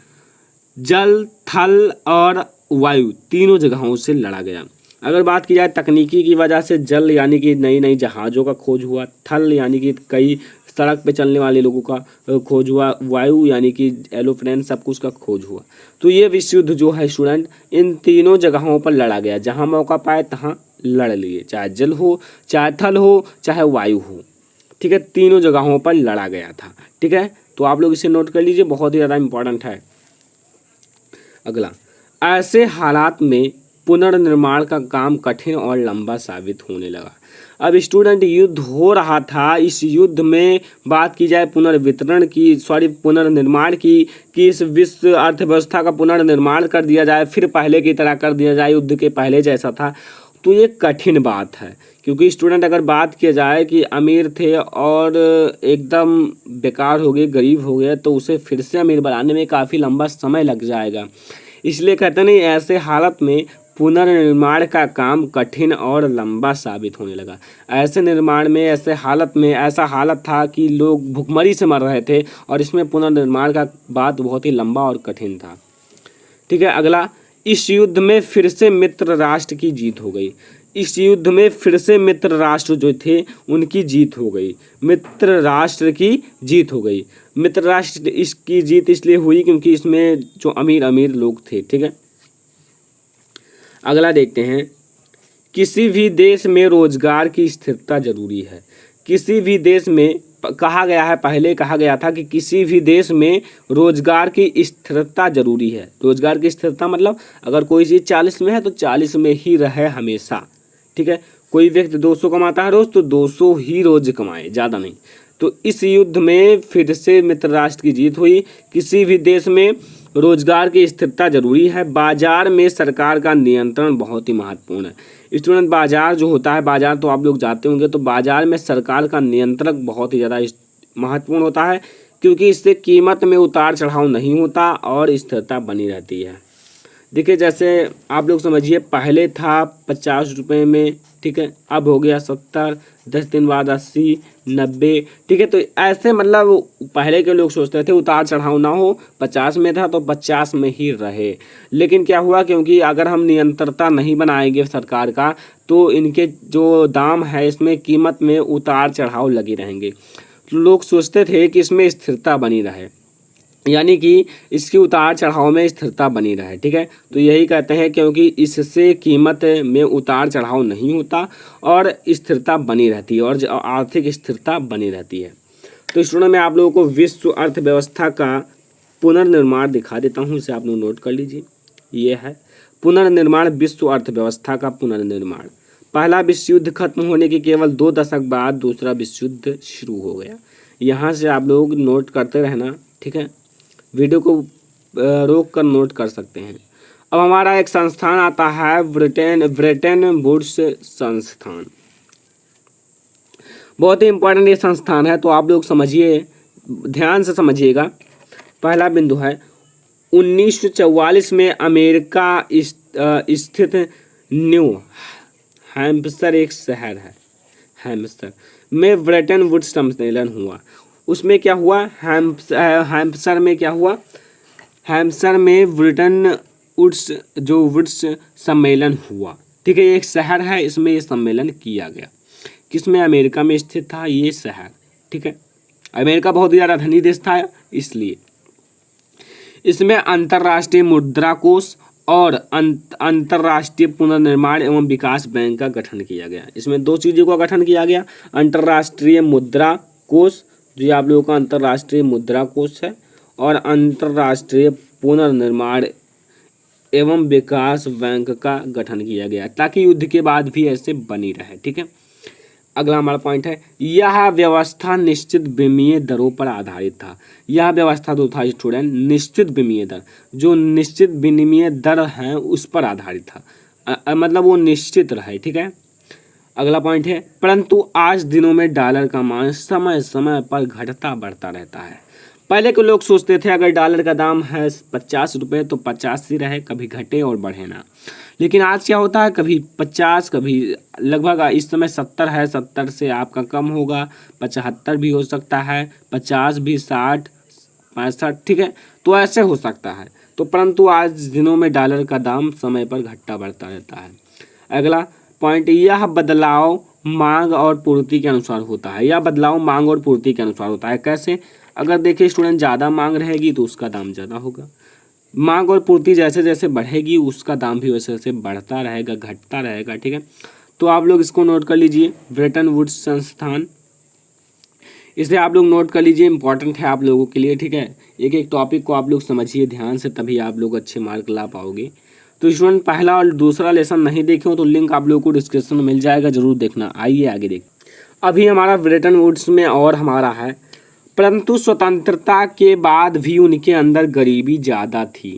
जल, थल और वायु तीनों जगहों से लड़ा गया। अगर बात की जाए तकनीकी की वजह से, जल यानी कि नई नई जहाज़ों का खोज हुआ, थल यानी कि कई सड़क पे चलने वाले लोगों का खोज हुआ, वायु यानी कि एरोप्लेन, सब कुछ का खोज हुआ। तो ये विश्व युद्ध जो है स्टूडेंट, इन तीनों जगहों पर लड़ा गया, जहाँ मौका पाए तहाँ लड़ लिए, चाहे जल हो, चाहे थल हो, चाहे वायु हो, ठीक है। तीनों जगहों पर लड़ा गया था, ठीक है। तो आप लोग इसे नोट कर लीजिए, बहुत ही ज़्यादा इंपॉर्टेंट है। अगला, ऐसे हालात में पुनर्निर्माण का काम कठिन और लंबा साबित होने लगा। अब स्टूडेंट, युद्ध हो रहा था, इस युद्ध में बात की जाए पुनर्निर्माण की, कि इस विश्व अर्थव्यवस्था का पुनर्निर्माण कर दिया जाए, फिर पहले की तरह कर दिया जाए, युद्ध के पहले जैसा था, तो ये कठिन बात है। क्योंकि स्टूडेंट अगर बात किया जाए कि अमीर थे और एकदम बेकार हो गए, गरीब हो गए, तो उसे फिर से अमीर बनाने में काफ़ी लंबा समय लग जाएगा। इसलिए कहते नहीं, ऐसे हालत में पुनर्निर्माण का काम कठिन और लंबा साबित होने लगा। ऐसे निर्माण में, ऐसे हालत में, ऐसा हालत था कि लोग भुखमरी से मर रहे थे, और इसमें पुनर्निर्माण का बात बहुत ही लंबा और कठिन था, ठीक है। अगला, इस युद्ध में फिर से मित्र राष्ट्र की जीत हो गई। इस युद्ध में फिर से मित्र राष्ट्र जो थे उनकी जीत हो गई, मित्र राष्ट्र की जीत हो गई। मित्र राष्ट्र इसकी जीत इसलिए हुई क्योंकि इसमें जो अमीर अमीर लोग थे, ठीक है। अगला देखते हैं, किसी भी देश में रोजगार की स्थिरता जरूरी है। किसी भी देश में कहा गया है, पहले कहा गया था कि किसी भी देश में रोजगार की स्थिरता जरूरी है। रोजगार की स्थिरता मतलब अगर कोई चीज़ 40 में है तो 40 में ही रहे हमेशा, ठीक है। कोई व्यक्ति 200 कमाता है रोज, तो 200 ही रोज कमाए, ज़्यादा नहीं। तो इस युद्ध में फिर से मित्र राष्ट्र की जीत हुई। किसी भी देश में रोजगार की स्थिरता जरूरी है, बाजार में सरकार का नियंत्रण बहुत ही महत्वपूर्ण है। स्टूडेंट बाजार जो होता है, बाजार तो आप लोग जाते होंगे, तो बाजार में सरकार का नियंत्रण बहुत ही ज़्यादा महत्वपूर्ण होता है, क्योंकि इससे कीमत में उतार चढ़ाव नहीं होता और स्थिरता बनी रहती है। देखिए जैसे आप लोग समझिए, पहले था 50 रुपये में, ठीक है, अब हो गया 70, 10 दिन बाद 80, 90, ठीक है। तो ऐसे मतलब पहले के लोग सोचते थे उतार चढ़ाव ना हो, 50 में था तो 50 में ही रहे। लेकिन क्या हुआ, क्योंकि अगर हम नियंत्रता नहीं बनाएंगे सरकार का, तो इनके जो दाम है इसमें कीमत में उतार चढ़ाव लगे रहेंगे। लोग सोचते थे कि इसमें स्थिरता बनी रहे, यानी कि इसकी उतार चढ़ाव में स्थिरता बनी रहे, ठीक है। तो यही कहते हैं, क्योंकि इससे कीमत में उतार चढ़ाव नहीं होता और स्थिरता बनी रहती है और आर्थिक स्थिरता बनी रहती है। तो स्टूडेंट मैं आप लोगों को विश्व अर्थव्यवस्था का पुनर्निर्माण दिखा देता हूँ, इसे आप लोग नोट कर लीजिए। ये है पुनर्निर्माण, विश्व अर्थव्यवस्था का पुनर्निर्माण। पहला विश्व युद्ध खत्म होने के केवल 2 दशक बाद दूसरा विश्व युद्ध शुरू हो गया। यहाँ से आप लोग नोट करते रहना, ठीक है, वीडियो को रोक कर नोट कर सकते हैं। अब हमारा एक संस्थान आता है ब्रेटन वुड्स संस्थान, बहुत ही इंपॉर्टेंट ये संस्थान है, तो आप लोग समझिए, ध्यान से समझिएगा। पहला बिंदु है 1944 में अमेरिका स्थित न्यू हैम्पशर एक शहर है, हैम्पशर में ब्रेटन वुड्स सम्मेलन हुआ। उसमें क्या हुआ, हैम्पशर में क्या हुआ, हैम्पशर में ब्रेटन वुड्स सम्मेलन हुआ, ठीक है। ये एक शहर है, इसमें ये सम्मेलन किया गया। किसमें, अमेरिका में स्थित था ये शहर, ठीक है। अमेरिका बहुत ही ज़्यादा धनी देश था, इसलिए इसमें अंतर्राष्ट्रीय मुद्रा कोष और अंतर्राष्ट्रीय पुनर्निर्माण एवं विकास बैंक का गठन किया गया। इसमें 2 चीज़ों का गठन किया गया, अंतर्राष्ट्रीय मुद्रा कोष, जो आप लोगों का अंतर्राष्ट्रीय मुद्रा कोष है, और अंतर्राष्ट्रीय पुनर्निर्माण एवं विकास बैंक का गठन किया गया, ताकि युद्ध के बाद भी ऐसे बनी रहे, ठीक है। अगला हमारा पॉइंट है, यह व्यवस्था निश्चित विनिमय दरों पर आधारित था। यह व्यवस्था जो था स्टूडेंट, निश्चित विनिमय दर, जो निश्चित विनिमय दर है उस पर आधारित था, मतलब वो निश्चित रहे, ठीक है। अगला पॉइंट है, परंतु आज दिनों में डॉलर का मान समय समय पर घटता बढ़ता रहता है। पहले के लोग सोचते थे अगर डॉलर का दाम है 50 रुपये तो 50 ही रहे, कभी घटे और बढ़े ना। लेकिन आज क्या होता है, कभी 50, कभी लगभग इस समय 70 है, 70 से आपका कम होगा, 75 भी हो सकता है, 50 भी, 60, 65, ठीक है। तो ऐसे हो सकता है। तो परंतु आज दिनों में डॉलर का दाम समय पर घटता बढ़ता रहता है। अगला पॉइंट, यह बदलाव मांग और पूर्ति के अनुसार होता है। यह बदलाव मांग और पूर्ति के अनुसार होता है। कैसे, अगर देखिए स्टूडेंट, ज़्यादा मांग रहेगी तो उसका दाम ज़्यादा होगा, मांग और पूर्ति जैसे जैसे बढ़ेगी उसका दाम भी वैसे वैसे बढ़ता रहेगा, घटता रहेगा, ठीक है। तो आप लोग इसको नोट कर लीजिए, ब्रेटन वुड्स संस्थान, इसे आप लोग नोट कर लीजिए, इंपॉर्टेंट है आप लोगों के लिए, ठीक है। एक एक टॉपिक को आप लोग समझिए ध्यान से, तभी आप लोग अच्छे मार्क ला पाओगे। तो स्टूडेंट पहला और दूसरा लेसन नहीं देखे हो तो लिंक आप लोगों को डिस्क्रिप्शन में मिल जाएगा, जरूर देखना। आइए आगे देख, अभी हमारा ब्रेटन वुड्स में और हमारा है, परंतु स्वतंत्रता के बाद भी उनके अंदर गरीबी ज़्यादा थी।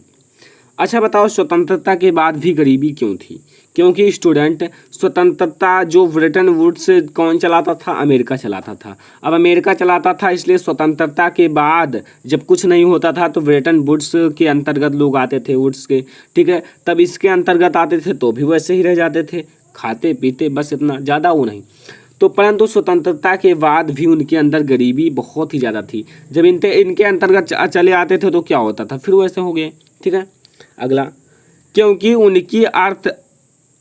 अच्छा बताओ, स्वतंत्रता के बाद भी गरीबी क्यों थी? क्योंकि स्टूडेंट स्वतंत्रता जो ब्रेटन वुड्स कौन चलाता था, अमेरिका चलाता था। अब अमेरिका चलाता था, इसलिए स्वतंत्रता के बाद जब कुछ नहीं होता था तो ब्रेटन वुड्स के अंतर्गत लोग आते थे, वुड्स के, ठीक है। तब इसके अंतर्गत आते थे तो भी वैसे ही रह जाते थे, खाते पीते, बस इतना, ज़्यादा वो नहीं। तो परंतु स्वतंत्रता के बाद भी उनके अंदर गरीबी बहुत ही ज़्यादा थी। जब इनके अंतर्गत चले आते थे तो क्या होता था, फिर वैसे हो गए, ठीक है। अगला, क्योंकि उनकी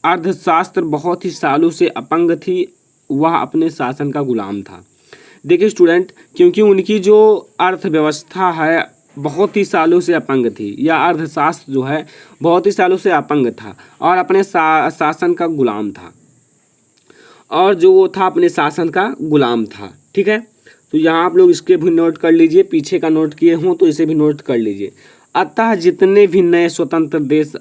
अर्थशास्त्र बहुत ही सालों से अपंग थी, वह अपने शासन का गुलाम था। देखिए स्टूडेंट, क्योंकि उनकी जो अर्थव्यवस्था है बहुत ही सालों से अपंग थी, या अर्थशास्त्र जो है बहुत ही सालों से अपंग था और अपने शासन का गुलाम था, और जो वो था अपने शासन का गुलाम था, ठीक है। तो यहाँ आप लोग इसके भी नोट कर लीजिए, पीछे का नोट किए हों तो इसे भी नोट कर लीजिए। अतः जितने भी नए स्वतंत्र देश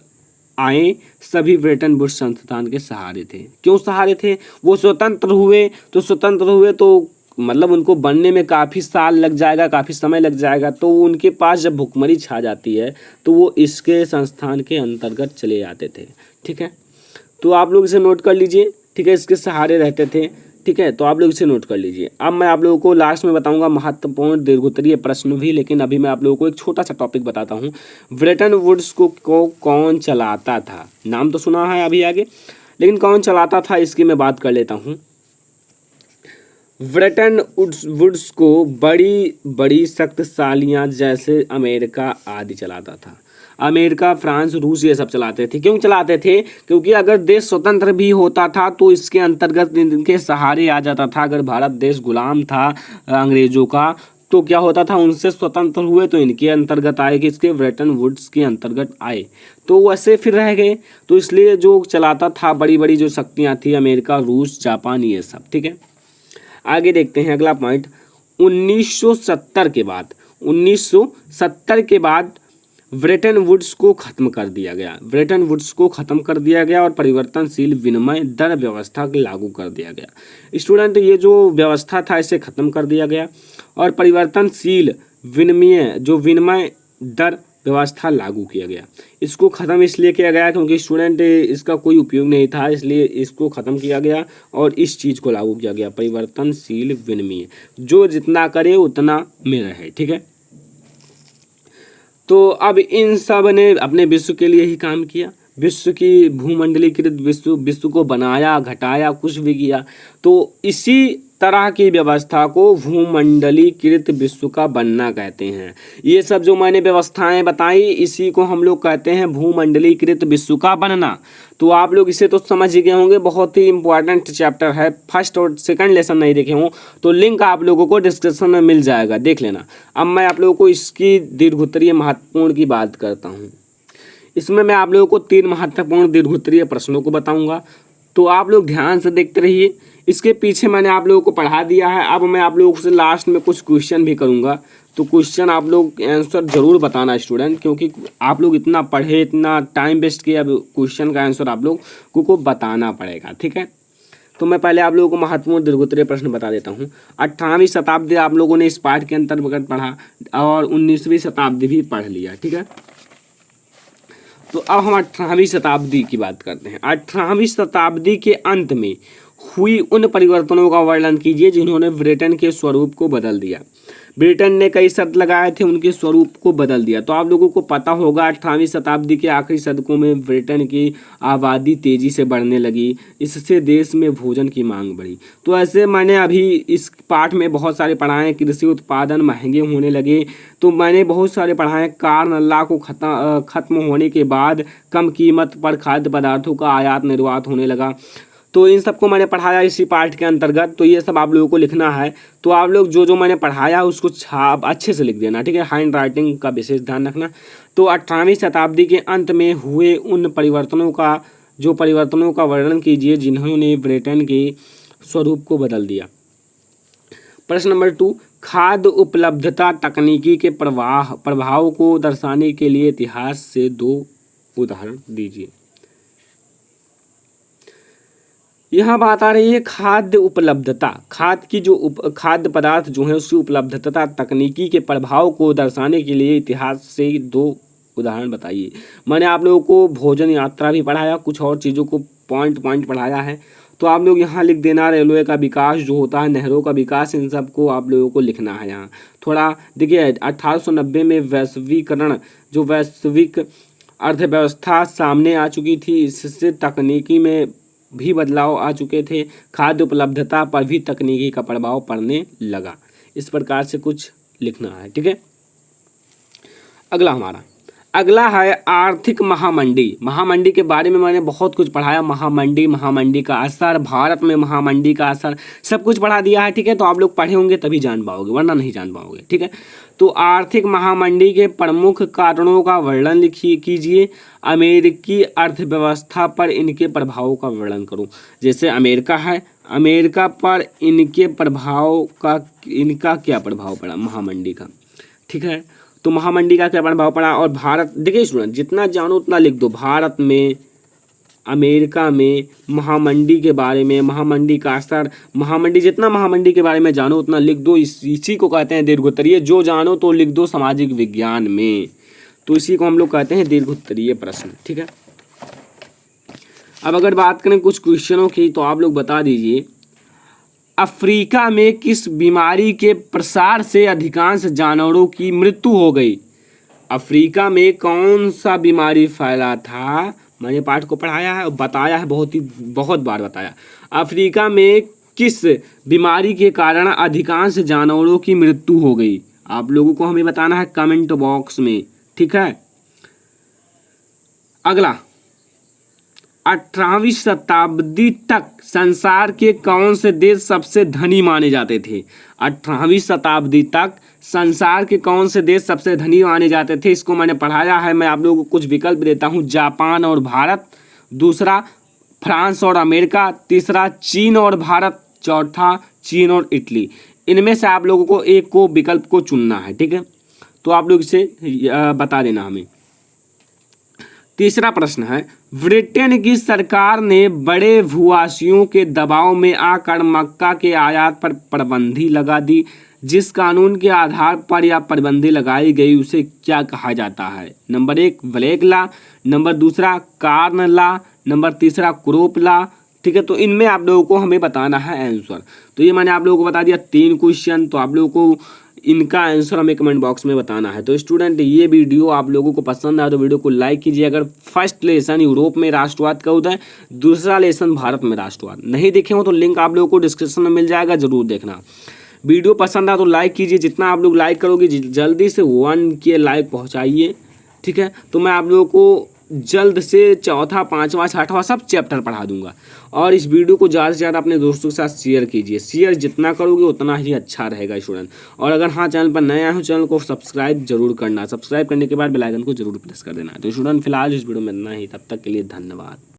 आए सभी ब्रेटन वुड्स संस्थान के सहारे थे। क्यों सहारे थे? वो स्वतंत्र हुए तो मतलब उनको बनने में काफ़ी साल लग जाएगा, काफ़ी समय लग जाएगा। तो उनके पास जब भुखमरी छा जाती है तो वो इसके संस्थान के अंतर्गत चले जाते थे। ठीक है, तो आप लोग इसे नोट कर लीजिए। ठीक है, इसके सहारे रहते थे। ठीक है, तो आप लोग इसे नोट कर लीजिए। अब मैं आप लोगों को लास्ट में बताऊंगा महत्वपूर्ण दीर्घोत्तरीय प्रश्न भी, लेकिन अभी मैं आप लोगों को एक छोटा सा टॉपिक बताता हूँ। ब्रेटन वुड्स को कौन चलाता था? नाम तो सुना है अभी आगे, लेकिन कौन चलाता था इसकी मैं बात कर लेता हूँ। ब्रेटन वुड्स को बड़ी बड़ी शक्तिशालियाँ जैसे अमेरिका आदि चलाता था। अमेरिका, फ्रांस, रूस ये सब चलाते थे। क्यों चलाते थे? क्योंकि अगर देश स्वतंत्र भी होता था तो इसके अंतर्गत इनके सहारे आ जाता था। अगर भारत देश गुलाम था अंग्रेजों का तो क्या होता था, उनसे स्वतंत्र हुए तो इनके अंतर्गत आए, कि इसके ब्रेटन वुड्स के अंतर्गत आए, तो वैसे फिर रह गए। तो इसलिए जो चलाता था बड़ी बड़ी जो शक्तियाँ थी, अमेरिका, रूस, जापान, ये सब। ठीक है, आगे देखते हैं अगला पॉइंट। 1970 के बाद ब्रेटन वुड्स को खत्म कर दिया गया। ब्रेटन वुड्स को खत्म कर दिया गया और परिवर्तनशील विनिमय दर व्यवस्था लागू कर दिया गया। स्टूडेंट, ये जो व्यवस्था था इसे खत्म कर दिया गया और परिवर्तनशील विनिमय दर व्यवस्था लागू किया गया। इसको ख़त्म इसलिए किया गया क्योंकि स्टूडेंट इसका कोई उपयोग नहीं था, इसलिए इसको ख़त्म किया गया और इस चीज़ को लागू किया गया, परिवर्तनशील विनिमय, जो जितना करे उतना में रहे। ठीक है, तो अब इन सब ने अपने विश्व के लिए ही काम किया। विश्व की भूमंडलीकृत विश्व को बनाया, घटाया, कुछ भी किया। तो इसी तरह की व्यवस्था को भूमंडलीकृत विश्व का बनना कहते हैं। ये सब जो मैंने व्यवस्थाएं बताई इसी को हम लोग कहते हैं भूमंडलीकृत विश्व का बनना। तो आप लोग इसे तो समझ ही गए होंगे, बहुत ही इंपॉर्टेंट चैप्टर है। फर्स्ट और सेकंड लेसन नहीं देखे हों तो लिंक आप लोगों को डिस्क्रिप्शन में मिल जाएगा, देख लेना। अब मैं आप लोगों को इसकी दीर्घोत्तरीय महत्वपूर्ण की बात करता हूँ। इसमें मैं आप लोगों को 3 महत्वपूर्ण दीर्घोत्तरीय प्रश्नों को बताऊंगा, तो आप लोग ध्यान से देखते रहिए। इसके पीछे मैंने आप लोगों को पढ़ा दिया है। अब मैं आप लोगों से लास्ट में कुछ क्वेश्चन भी करूंगा, तो क्वेश्चन आप लोग आंसर जरूर बताना स्टूडेंट, क्योंकि आप लोग इतना पढ़े, इतना टाइम वेस्ट किया, अब क्वेश्चन का आंसर आप लोग को बताना पड़ेगा। ठीक है, तो मैं पहले आप लोगों को महत्वपूर्ण दीर्घोत्तरीय प्रश्न बता देता हूँ। 18वीं शताब्दी आप लोगों ने इस पाठ के अंतर्गत पढ़ा और 19वीं शताब्दी भी पढ़ लिया। ठीक है, तो अब हम 18वीं शताब्दी की बात करते हैं। 18वीं शताब्दी के अंत में हुई उन परिवर्तनों का वर्णन कीजिए जिन्होंने ब्रिटेन के स्वरूप को बदल दिया। ब्रिटेन ने कई शर्त लगाए थे, उनके स्वरूप को बदल दिया। तो आप लोगों को पता होगा 18वीं शताब्दी के आखिरी शतकों में ब्रिटेन की आबादी तेज़ी से बढ़ने लगी, इससे देश में भोजन की मांग बढ़ी। तो ऐसे मैंने अभी इस पाठ में बहुत सारे पढ़ाए, कृषि उत्पादन महंगे होने लगे, तो मैंने बहुत सारे पढ़ाए। कार नल्ला को खत्म होने के बाद कम कीमत पर खाद्य पदार्थों का आयात निर्यात होने लगा। तो इन सबको मैंने पढ़ाया इसी पार्ट के अंतर्गत। तो ये सब आप लोगों को लिखना है। तो आप लोग जो जो मैंने पढ़ाया उसको छाप अच्छे से लिख देना। ठीक है, हैंड राइटिंग का विशेष ध्यान रखना। तो 18वीं शताब्दी के अंत में हुए उन परिवर्तनों का वर्णन कीजिए जिन्होंने ब्रिटेन के स्वरूप को बदल दिया। प्रश्न नंबर 2, खाद्य उपलब्धता तकनीकी के प्रभाव को दर्शाने के लिए इतिहास से 2 उदाहरण दीजिए। यहाँ बात आ रही है खाद्य उपलब्धता, खाद्य पदार्थ जो है उसकी उपलब्धता तकनीकी के प्रभाव को दर्शाने के लिए इतिहास से 2 उदाहरण बताइए। मैंने आप लोगों को भोजन यात्रा भी पढ़ाया, कुछ और चीज़ों को पॉइंट पढ़ाया है। तो आप लोग यहाँ लिख देना, रेलवे का विकास जो होता है, नहरों का विकास, इन सब को आप लोगों को लिखना है। यहाँ थोड़ा देखिए 1890 में वैश्विक अर्थव्यवस्था सामने आ चुकी थी, इससे तकनीकी में भी बदलाव आ चुके थे। खाद्य उपलब्धता पर भी तकनीकी का प्रभाव पड़ने लगा। इस प्रकार से कुछ लिखना है। ठीक है, अगला है आर्थिक महामंडी के बारे में मैंने बहुत कुछ पढ़ाया। महामंडी का असर, भारत में महामंडी का असर, सब कुछ पढ़ा दिया है। ठीक है, तो आप लोग पढ़े होंगे तभी जान पाओगे, वरना नहीं जान पाओगे। ठीक है, तो आर्थिक महामंडी के प्रमुख कारणों का वर्णन कीजिए। अमेरिकी अर्थव्यवस्था पर इनके प्रभाव का वर्णन करो। जैसे अमेरिका है, अमेरिका पर इनका क्या प्रभाव पड़ा महामंडी का। ठीक है, तो महामंडी का क्या प्रभाव पड़ा। और भारत, देखिए स्टूडेंट जितना जानो उतना लिख दो। भारत में अमेरिका में महामंडी के बारे में, महामंडी का असर, महामंडी, जितना महामंडी के बारे में जानो उतना लिख दो। इसी को कहते हैं दीर्घोत्तरीय। जो जानो तो लिख दो सामाजिक विज्ञान में, तो इसी को हम लोग कहते हैं दीर्घोत्तरीय प्रश्न। ठीक है, अब अगर बात करें कुछ क्वेश्चनों की तो आप लोग बता दीजिए, अफ्रीका में किस बीमारी के प्रसार से अधिकांश जानवरों की मृत्यु हो गई? अफ्रीका में कौन सा बीमारी फैला था? मैंने पाठ को पढ़ाया है और बताया है, बहुत बार बताया। अफ्रीका में किस बीमारी के कारण अधिकांश जानवरों की मृत्यु हो गई? आप लोगों को हमें बताना है कमेंट बॉक्स में। ठीक है, अगला, 18वीं शताब्दी तक संसार के कौन से देश सबसे धनी माने जाते थे? 18वीं शताब्दी तक संसार के कौन से देश सबसे धनी माने जाते थे? इसको मैंने पढ़ाया है। मैं आप लोगों को कुछ विकल्प देता हूँ। जापान और भारत, दूसरा फ्रांस और अमेरिका, तीसरा चीन और भारत, चौथा चीन और इटली। इनमें से आप लोगों को एक को विकल्प को चुनना है। ठीक है, तो आप लोग इसे बता देना हमें। तीसरा प्रश्न है, ब्रिटेन की सरकार ने बड़े भूवासियों के दबाव में आकर मक्का के आयात पर पाबंदी लगा दी। जिस कानून के आधार पर यह पाबंदी लगाई गई उसे क्या कहा जाता है? नंबर 1 ब्लैक लॉ, नंबर दूसरा कार्न लॉ, नंबर तीसरा क्रॉप लॉ। ठीक है, तो इनमें आप लोगों को हमें बताना है आंसर। तो ये मैंने आप लोगों को बता दिया 3 क्वेश्चन, तो आप लोगों को इनका आंसर हमें कमेंट बॉक्स में बताना है। तो स्टूडेंट, ये वीडियो आप लोगों को पसंद आया तो वीडियो को लाइक कीजिए। अगर फर्स्ट लेसन यूरोप में राष्ट्रवाद का होता है, दूसरा लेसन भारत में राष्ट्रवाद नहीं देखे हो तो लिंक आप लोगों को डिस्क्रिप्शन में मिल जाएगा, जरूर देखना। वीडियो पसंद आया तो लाइक कीजिए। जितना आप लोग लाइक करोगे जल्दी से 1 के लाइक पहुँचाइए। ठीक है, तो मैं आप लोगों को जल्द से चौथा, 5वां, 6वां सब चैप्टर पढ़ा दूंगा। और इस वीडियो को ज़्यादा से ज़्यादा अपने दोस्तों के साथ शेयर कीजिए। शेयर जितना करोगे उतना ही अच्छा रहेगा स्टूडेंट। और अगर हाँ चैनल पर नया हो, चैनल को सब्सक्राइब जरूर करना। सब्सक्राइब करने के बाद बेल आइकन को जरूर प्रेस कर देना। तो स्टूडेंट, फिलहाल इस वीडियो में इतना ही। तब तक के लिए धन्यवाद।